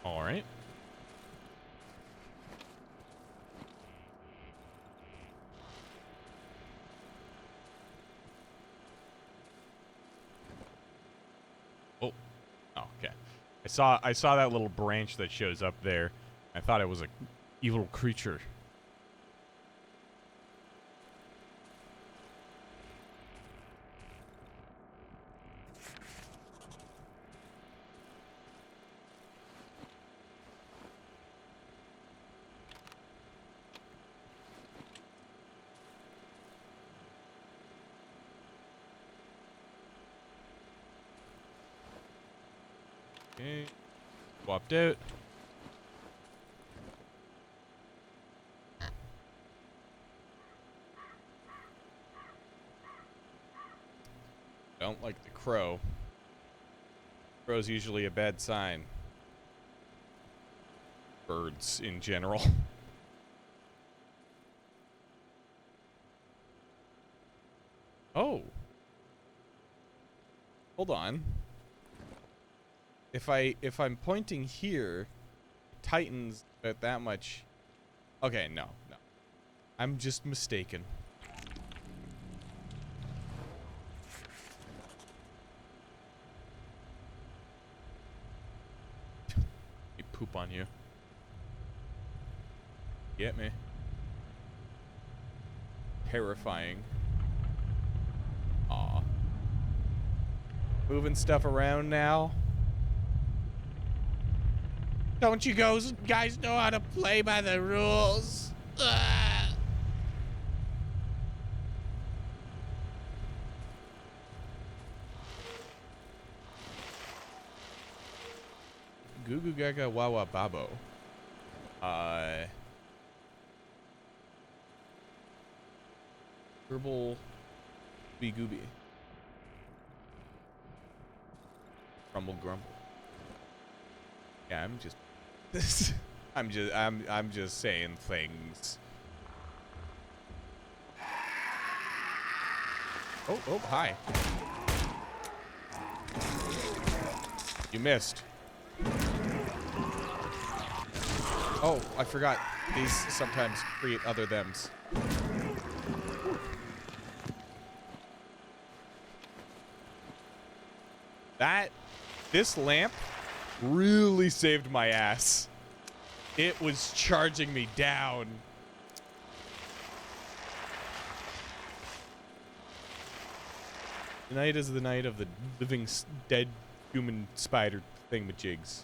All right. Oh, okay. I saw that little branch that shows up there. I thought it was a evil creature. Okay. Swapped out. Don't like the crow. Crow's usually a bad sign. Birds in general. Oh. Hold on. If I'm pointing here, it tightens at that much. Okay, no. I'm just mistaken. You poop on you. Get me. Terrifying. Aw. Moving stuff around now. Don't you guys know how to play by the rules? Ugh. Goo goo gaga wawa babo. Herbal Gooby Gooby. Grumble grumble. Yeah, I'm just I'm just saying things. Oh, hi. You missed. Oh, I forgot. These sometimes create other thems. This lamp really saved my ass. It was charging me down. Tonight is the night of the living dead human spider thingamajigs.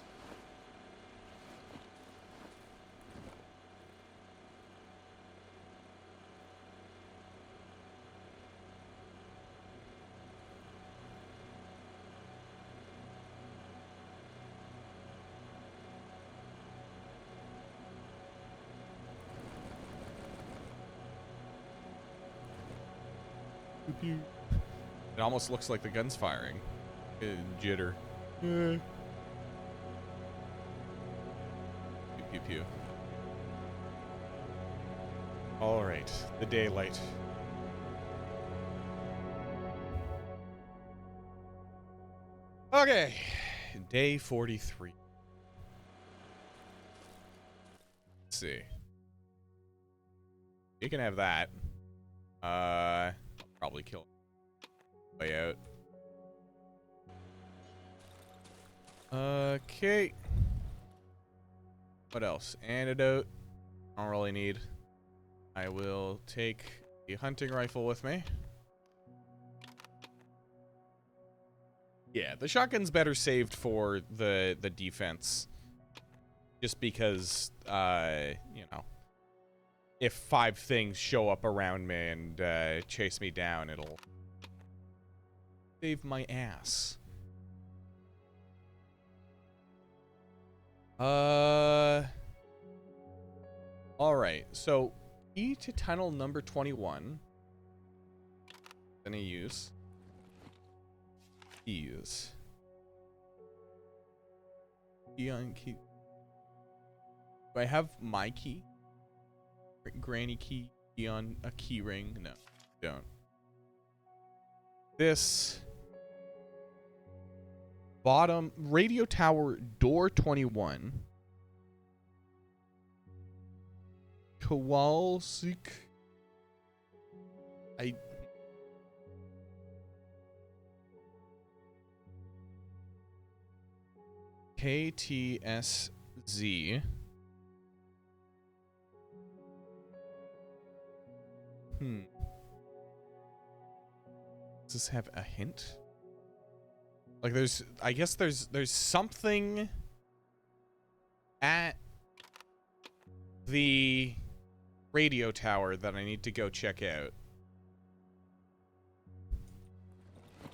Pew. It almost looks like the gun's firing. Jitter. Pew, pew, pew. All right, the daylight. Okay, day 43. Let's see. You can have that. I'll probably kill way out. Okay. What else? Antidote. I don't really need. I will take the hunting rifle with me. Yeah, the shotgun's better saved for the defense. Just because, you know, if 5 things show up around me and chase me down, it'll save my ass. Alright, so key to tunnel number 21. Any use? Keys. Key on key. Do I have my key? Granny key on a key ring? No, don't. This bottom radio tower door 21. Kowalsik. KTSZ. Does this have a hint? Like I guess there's something at the radio tower that I need to go check out.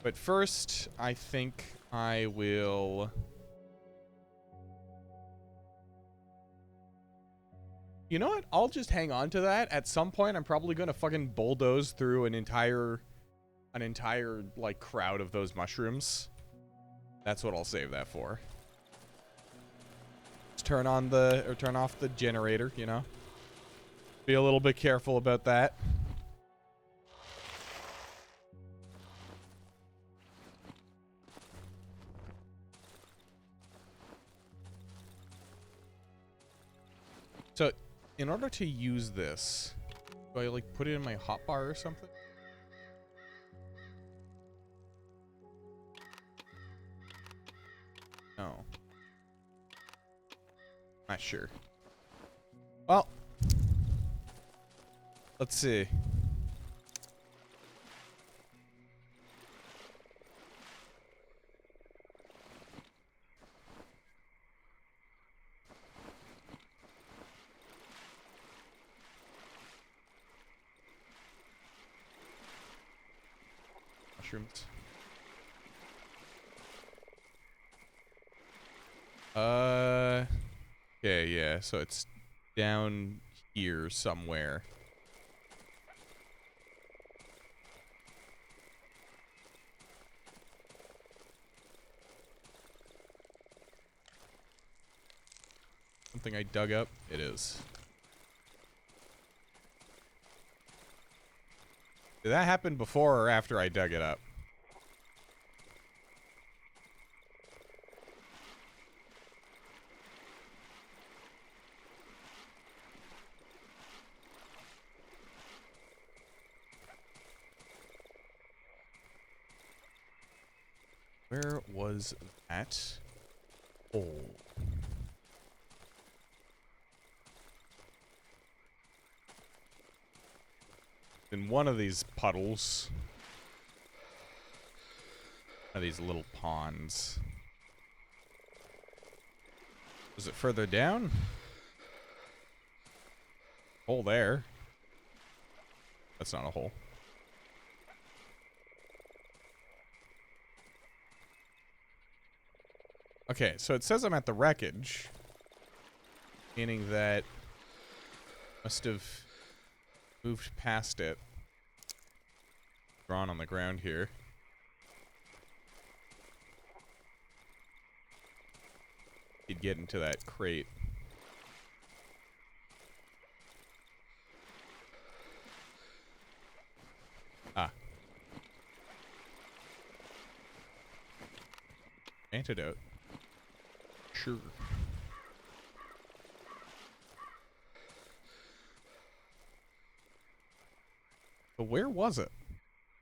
But first, I think I will... You know what? I'll just hang on to that. At some point, I'm probably going to fucking bulldoze through an entire like crowd of those mushrooms. That's what I'll save that for. Just turn off the generator, you know. Be a little bit careful about that. So, in order to use this, do I like put it in my hotbar or something? No. Not sure. Well, let's see. Mushrooms. Okay, yeah, so it's down here somewhere. Something I dug up? It is. Did that happen before or after I dug it up? Where was that hole? In one of these puddles. One of these little ponds. Was it further down? Hole there. That's not a hole. Okay, so it says I'm at the wreckage. Meaning that must have moved past it. Drawn on the ground here. He'd get into that crate. Ah. Antidote. Sure. But where was it?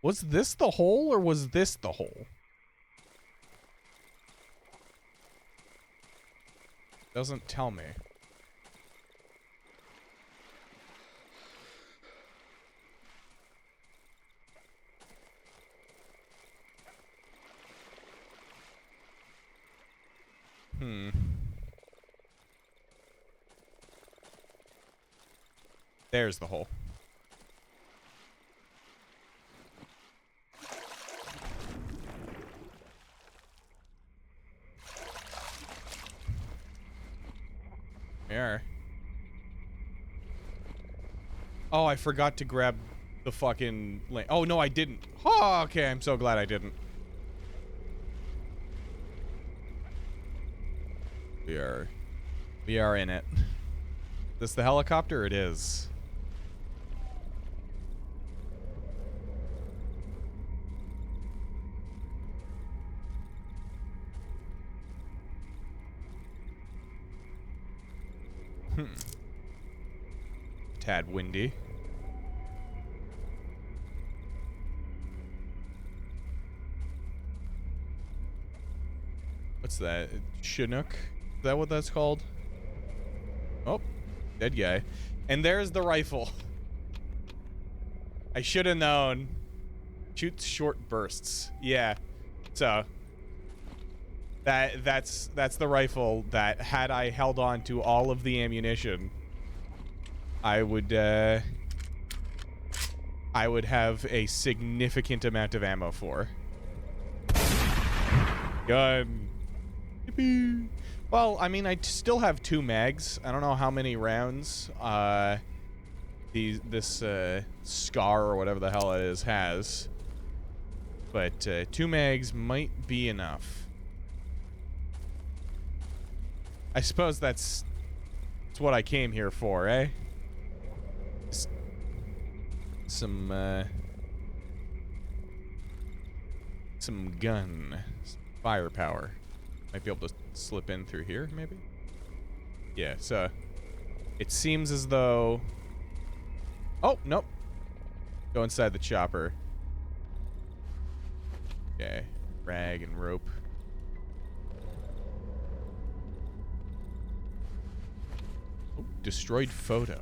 Was this the hole or was this the hole? Doesn't tell me. There's the hole. There. Oh, I forgot to grab the fucking link. Oh, no, I didn't. Oh, okay, I'm so glad I didn't. We are in it. Is this the helicopter? It is. Tad windy. What's that? Chinook? Is that what that's called? Oh, dead guy. And there's the rifle. I should have known. Shoots short bursts. Yeah. So that's the rifle that, had I held on to all of the ammunition, I would have a significant amount of ammo for. Gun. Yippee. Well, I mean, I still have 2 mags. I don't know how many rounds this Scar or whatever the hell it is has, but 2 mags might be enough. I suppose that's what I came here for, eh? Some gun, some firepower. Might be able to slip in through here, maybe? Yeah, so it seems as though... Oh, nope. Go inside the chopper. Okay, rag and rope. Oh, destroyed photo.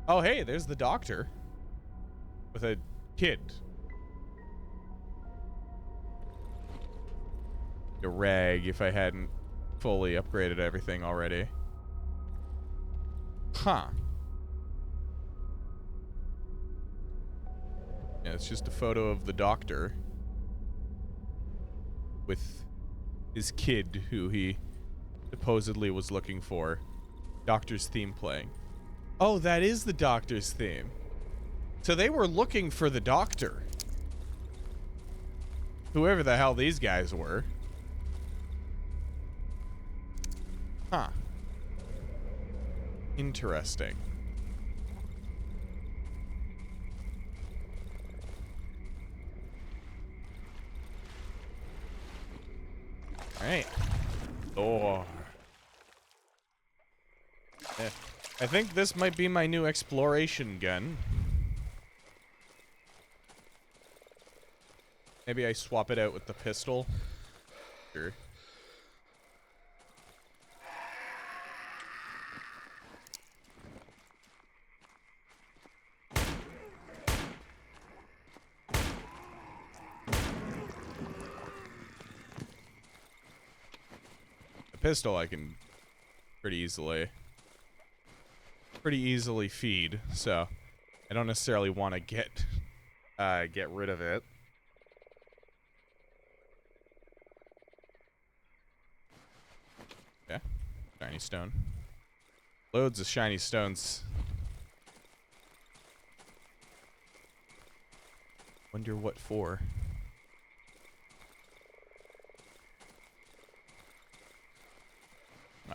Oh, hey, there's the doctor. With a kid. A rag if I hadn't fully upgraded everything already. Huh. Yeah, it's just a photo of the doctor with his kid who he supposedly was looking for. Doctor's theme playing. Oh, that is the doctor's theme. So they were looking for the doctor. Whoever the hell these guys were. Huh. Interesting. Alright. Door. Yeah. I think this might be my new exploration gun. Maybe I swap it out with the pistol. Sure. The pistol I can pretty easily feed, so I don't necessarily want to get rid of it. Yeah, shiny stone. Loads of shiny stones. Wonder what for.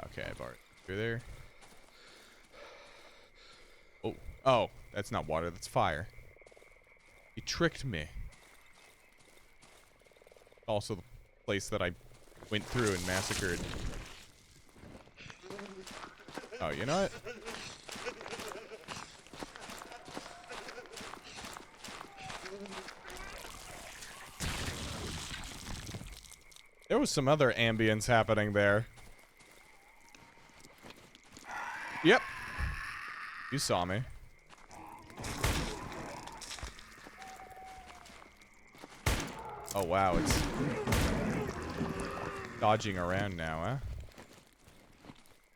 Okay, I've already through there. Oh, oh, that's not water, that's fire. He tricked me. Also the place that I went through and massacred. Oh, you know what? There was some other ambience happening there. Yep. You saw me. Oh, wow, it's dodging around now, huh?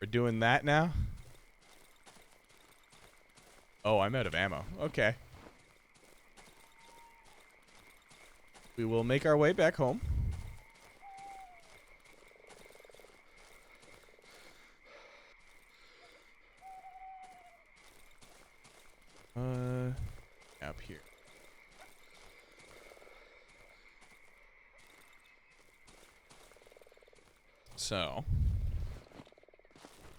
We're doing that now? Oh, I'm out of ammo. Okay. We will make our way back home. Up here. So,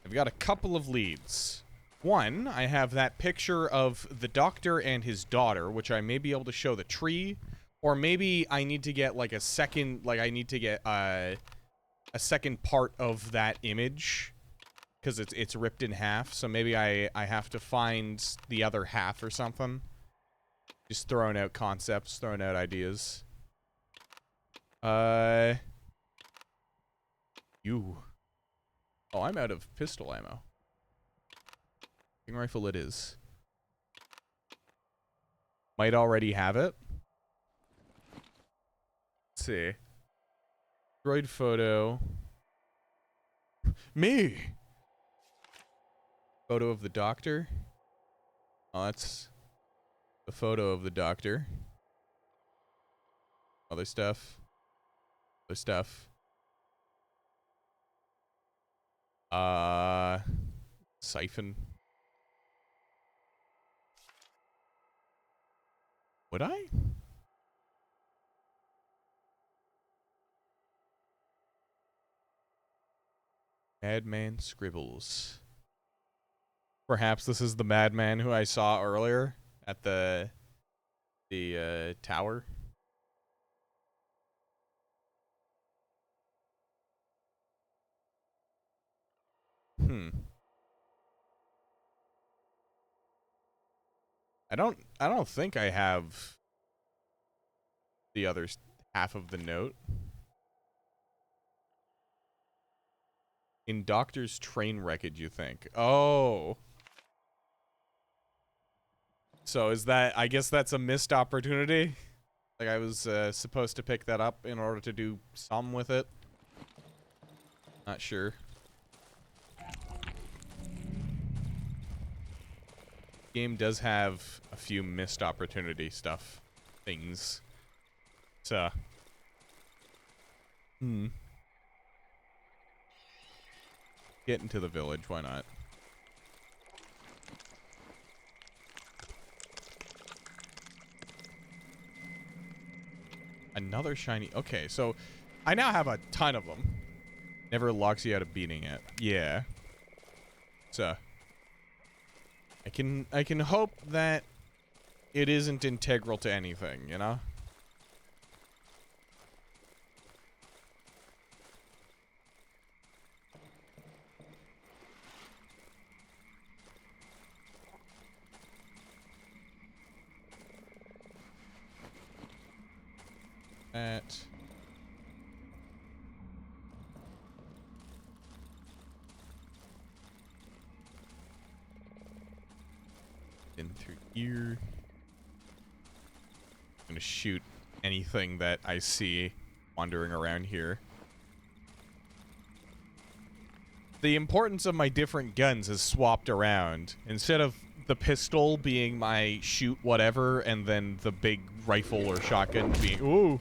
I've got a couple of leads. One, I have that picture of the doctor and his daughter, which I may be able to show the tree, or maybe I need to get like a second, like I need to get a second part of that image, because it's ripped in half. So maybe I have to find the other half or something. Just throwing out concepts, throwing out ideas. You. Oh, I'm out of pistol ammo. Rifle it is. Might already have it. Let's see. Droid photo. Me! Photo of the doctor. Oh, that's the photo of the doctor. Other stuff. Other stuff. Siphon. Would I? Madman scribbles. Perhaps this is the madman who I saw earlier at the tower. I don't think I have the other half of the note. In Doctor's train wreckage, you think? Oh. So is that, I guess that's a missed opportunity? Like I was supposed to pick that up in order to do some with it? Not sure. Game does have a few missed opportunity things. So. Get into the village, why not? Another shiny. Okay, so I now have a ton of them. Never locks you out of beating it. Yeah. So I can hope that it isn't integral to anything, you know? That. In through here. I'm gonna shoot anything that I see wandering around here. The importance of my different guns has swapped around. Instead of the pistol being my shoot whatever, and then the big rifle or shotgun being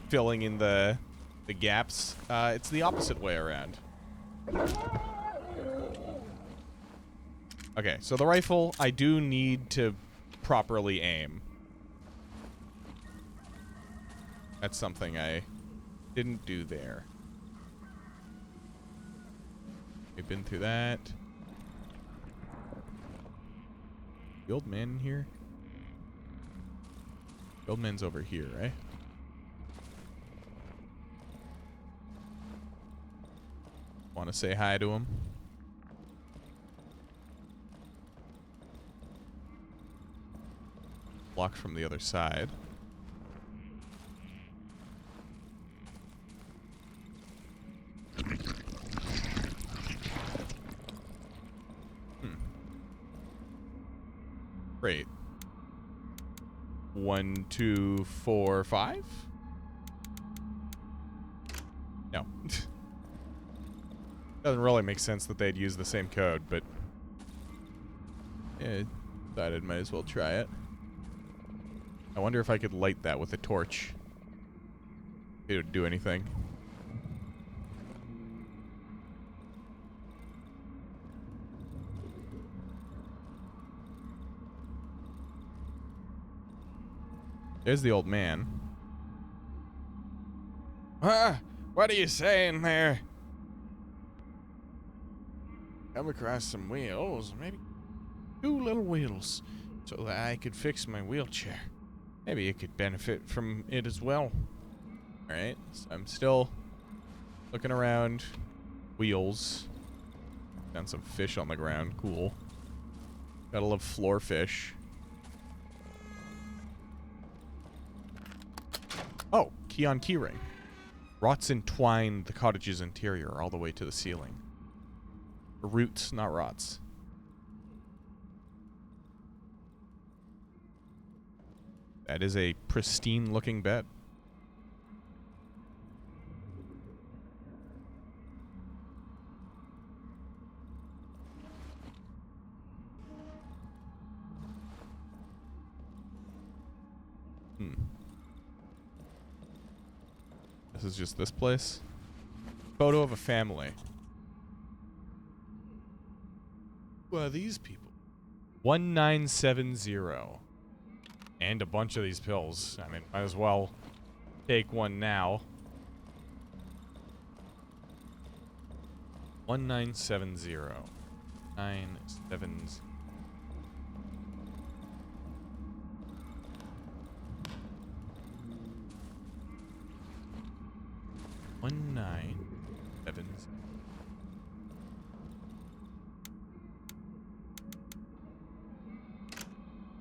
filling in the gaps, it's the opposite way around. Okay, so the rifle, I do need to properly aim. That's something I didn't do there. We've been through that. The old man in here? The old man's over here, right? Want to say hi to him? Blocked from the other side. Great. 1, 2, 4, 5? No. Doesn't really make sense that they'd use the same code, but yeah, decided might as well try it. I wonder if I could light that with a torch. It would do anything. There's the old man. What are you saying there? Come across some wheels, maybe 2 little wheels, so that I could fix my wheelchair. Maybe you could benefit from it as well. Alright, so I'm still looking around. Wheels. Found some fish on the ground. Cool. Gotta love floor fish. Oh, key on keyring. Rots entwine the cottage's interior all the way to the ceiling. Roots, not rots. That is a pristine looking bed. This is just this place. Photo of a family. Who are these people? 1970. And a bunch of these pills. I mean, might as well take one now. 1970. 970.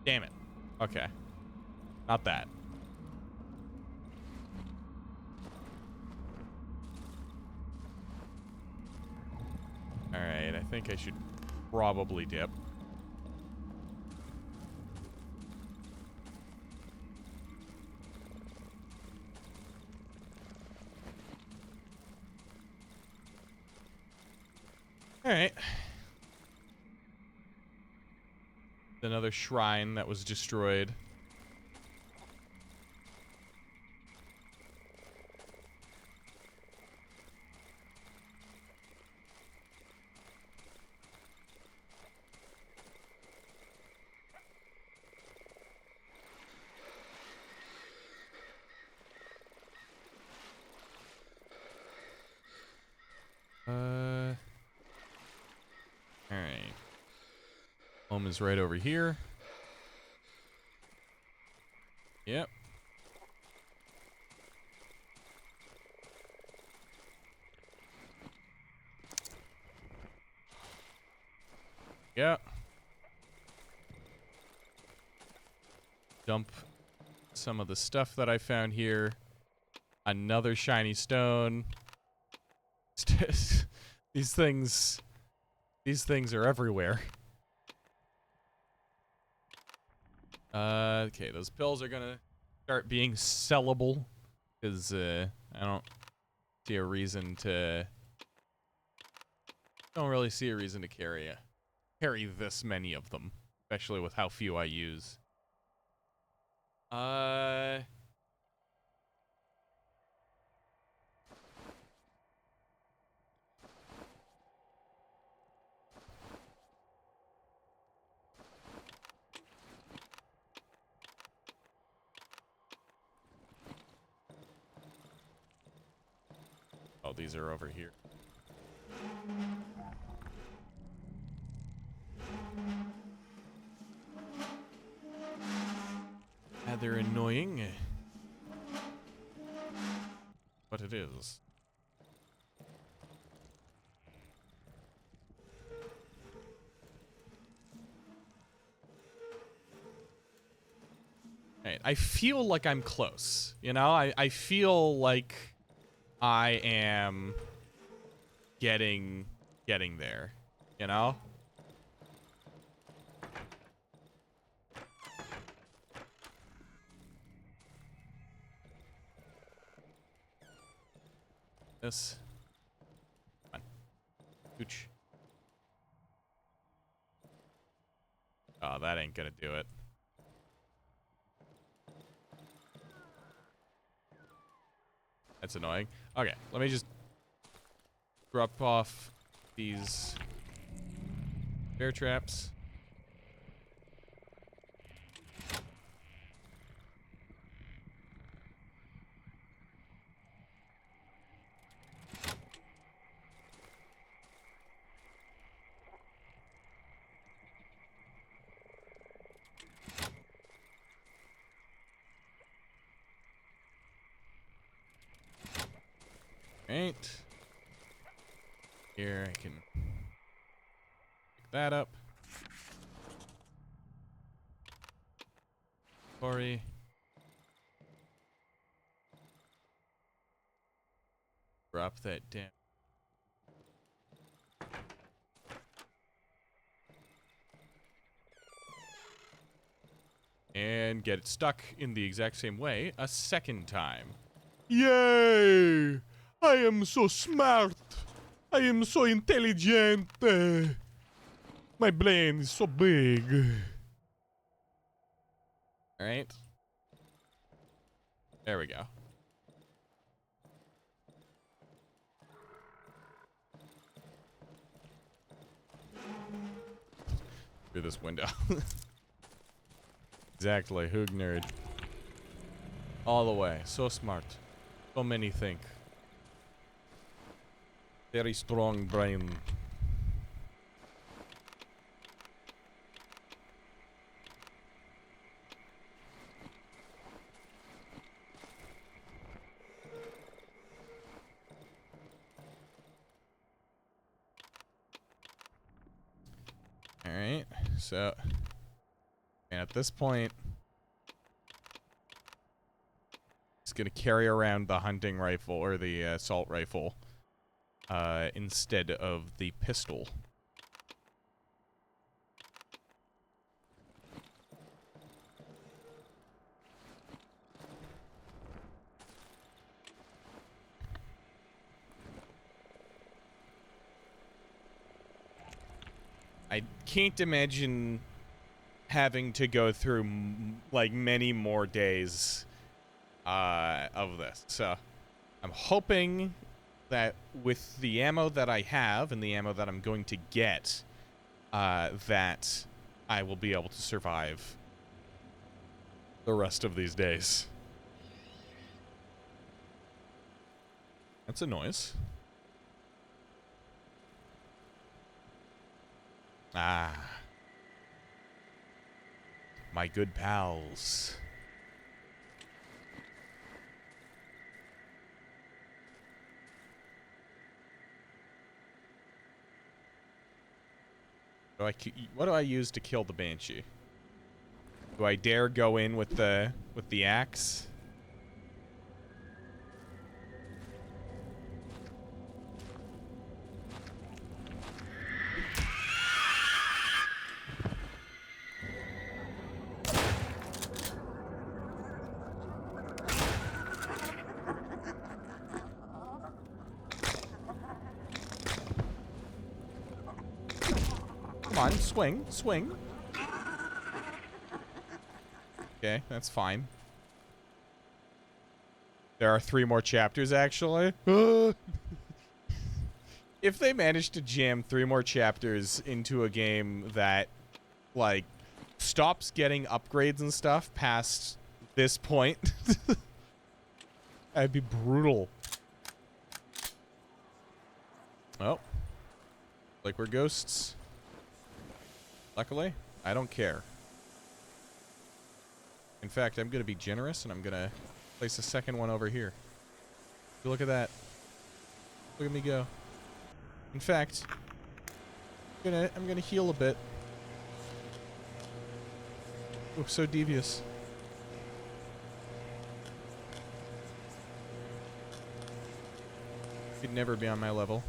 Damn it. Okay. Not that. Alright, I think I should probably dip. Alright. Another shrine that was destroyed. Alright. Home is right over here. Yep. Yeah. Dump some of the stuff that I found here. Another shiny stone. These things are everywhere. Okay, those pills are gonna start being sellable because I don't see a reason to. Don't really see a reason to carry this many of them, especially with how few I use. Oh, these are over here. They're annoying, but it is. Right, I feel like I'm close, you know? I feel like I am getting there, you know? This. Come on. Ooch. Oh, that ain't gonna do it. That's annoying. Okay, let me just drop off these bear traps. Right. Here I can pick that up. Corey. Drop that down. And get it stuck in the exact same way a second time. Yay! I am so smart. I am so intelligent. My brain is so big. Alright. There we go. Through this window. Exactly, Hoog nerd. All the way. So smart. So many think. Very strong brain. Alright, so. And at this point, it's gonna carry around the hunting rifle or the assault rifle instead of the pistol. I can't imagine having to go through like many more days of this. So I'm hoping that with the ammo that I have and the ammo that I'm going to get, that I will be able to survive the rest of these days. That's a noise. Ah. My good pals. What do I use to kill the banshee? Do I dare go in with the axe? Come on, swing, swing. Okay, that's fine. There are 3 more chapters, actually. If they manage to jam 3 more chapters into a game that, like, stops getting upgrades and stuff past this point, that'd be brutal. Oh. Like we're ghosts. Luckily, I don't care. In fact, I'm going to be generous, and I'm going to place a second one over here. Look at that. Look at me go. In fact, I'm gonna heal a bit. Oh, so devious. You'd never be on my level.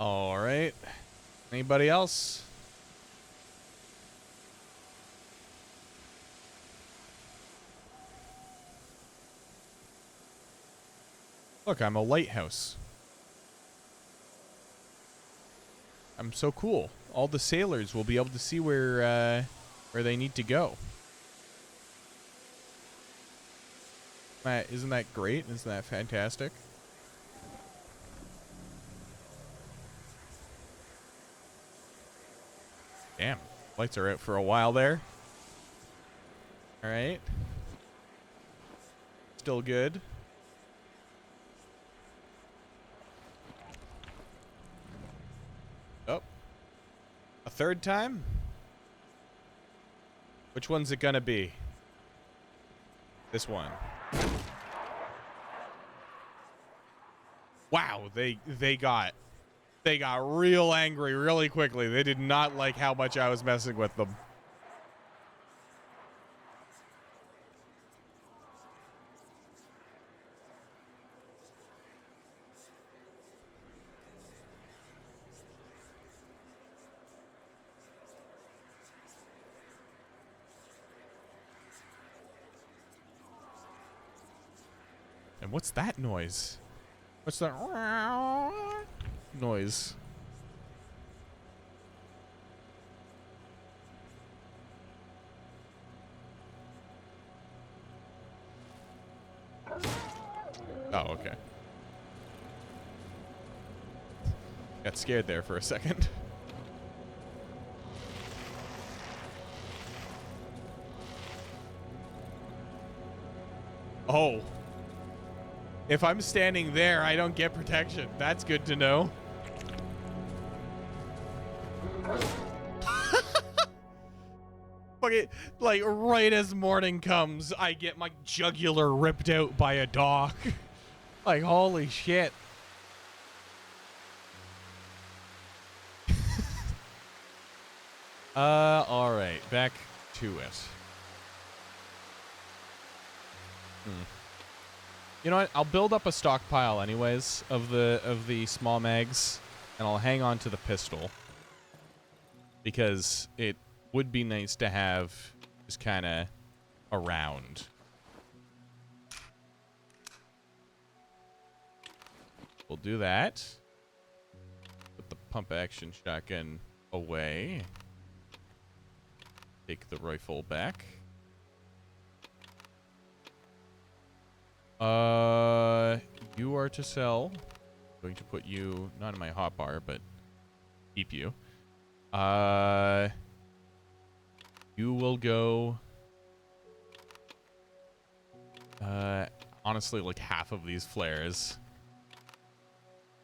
All right. Anybody else? Look, I'm a lighthouse. I'm so cool. All the sailors will be able to see where they need to go. Isn't that great? Isn't that fantastic? Damn, lights are out for a while there. All right. Still good. Oh. A third time? Which one's it gonna be? This one. Wow, they got real angry really quickly. They did not like how much I was messing with them. And what's that noise? What's that noise? Oh, okay. Got scared there for a second. Oh. If I'm standing there, I don't get protection. That's good to know. Fuck it. Like, right as morning comes, I get my jugular ripped out by a dog. Like, holy shit. Alright. Back to it. You know what? I'll build up a stockpile anyways of the small mags, and I'll hang on to the pistol because it would be nice to have just kind of around. We'll do that. Put the pump action shotgun away. Take the rifle back. You are to sell. I'm going to put you not in my hotbar, but keep you. You will go. Honestly, like half of these flares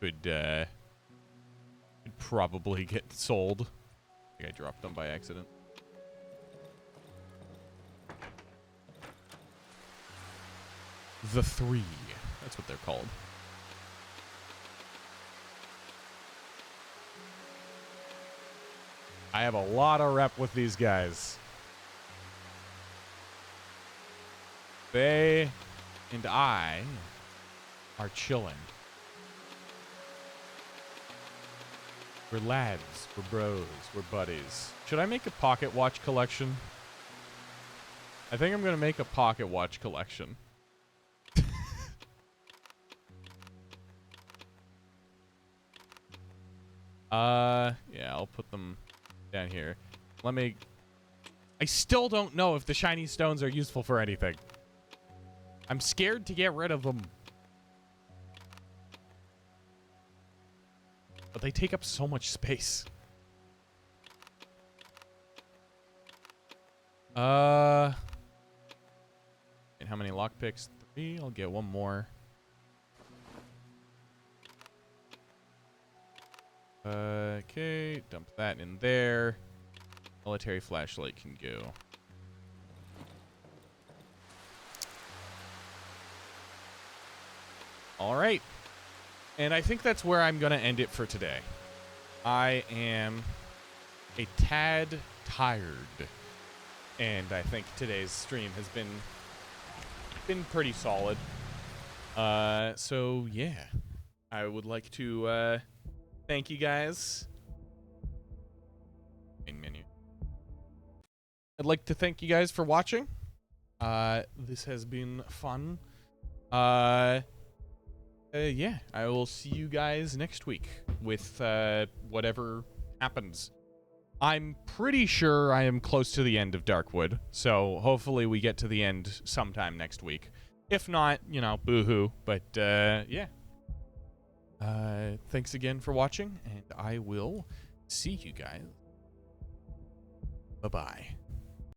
could probably get sold. I think I dropped them by accident. The 3. That's what they're called. I have a lot of rep with these guys. They and I are chilling. We're lads. We're bros. We're buddies. Should I make a pocket watch collection? I think I'm going to make a pocket watch collection. Yeah, I'll put them down here. I still don't know if the shiny stones are useful for anything. I'm scared to get rid of them. But they take up so much space. And how many lockpicks? 3. I'll get one more. Okay, dump that in there. Military flashlight can go. All right. And I think that's where I'm going to end it for today. I am a tad tired. And I think today's stream has been pretty solid. So yeah. I would like to thank you guys. Main menu. I'd like to thank you guys for watching. This has been fun. Yeah, I will see you guys next week with whatever happens. I'm pretty sure I am close to the end of Darkwood, so hopefully we get to the end sometime next week. If not, you know, boo-hoo. But yeah. Thanks again for watching, and I will see you guys. Bye-bye.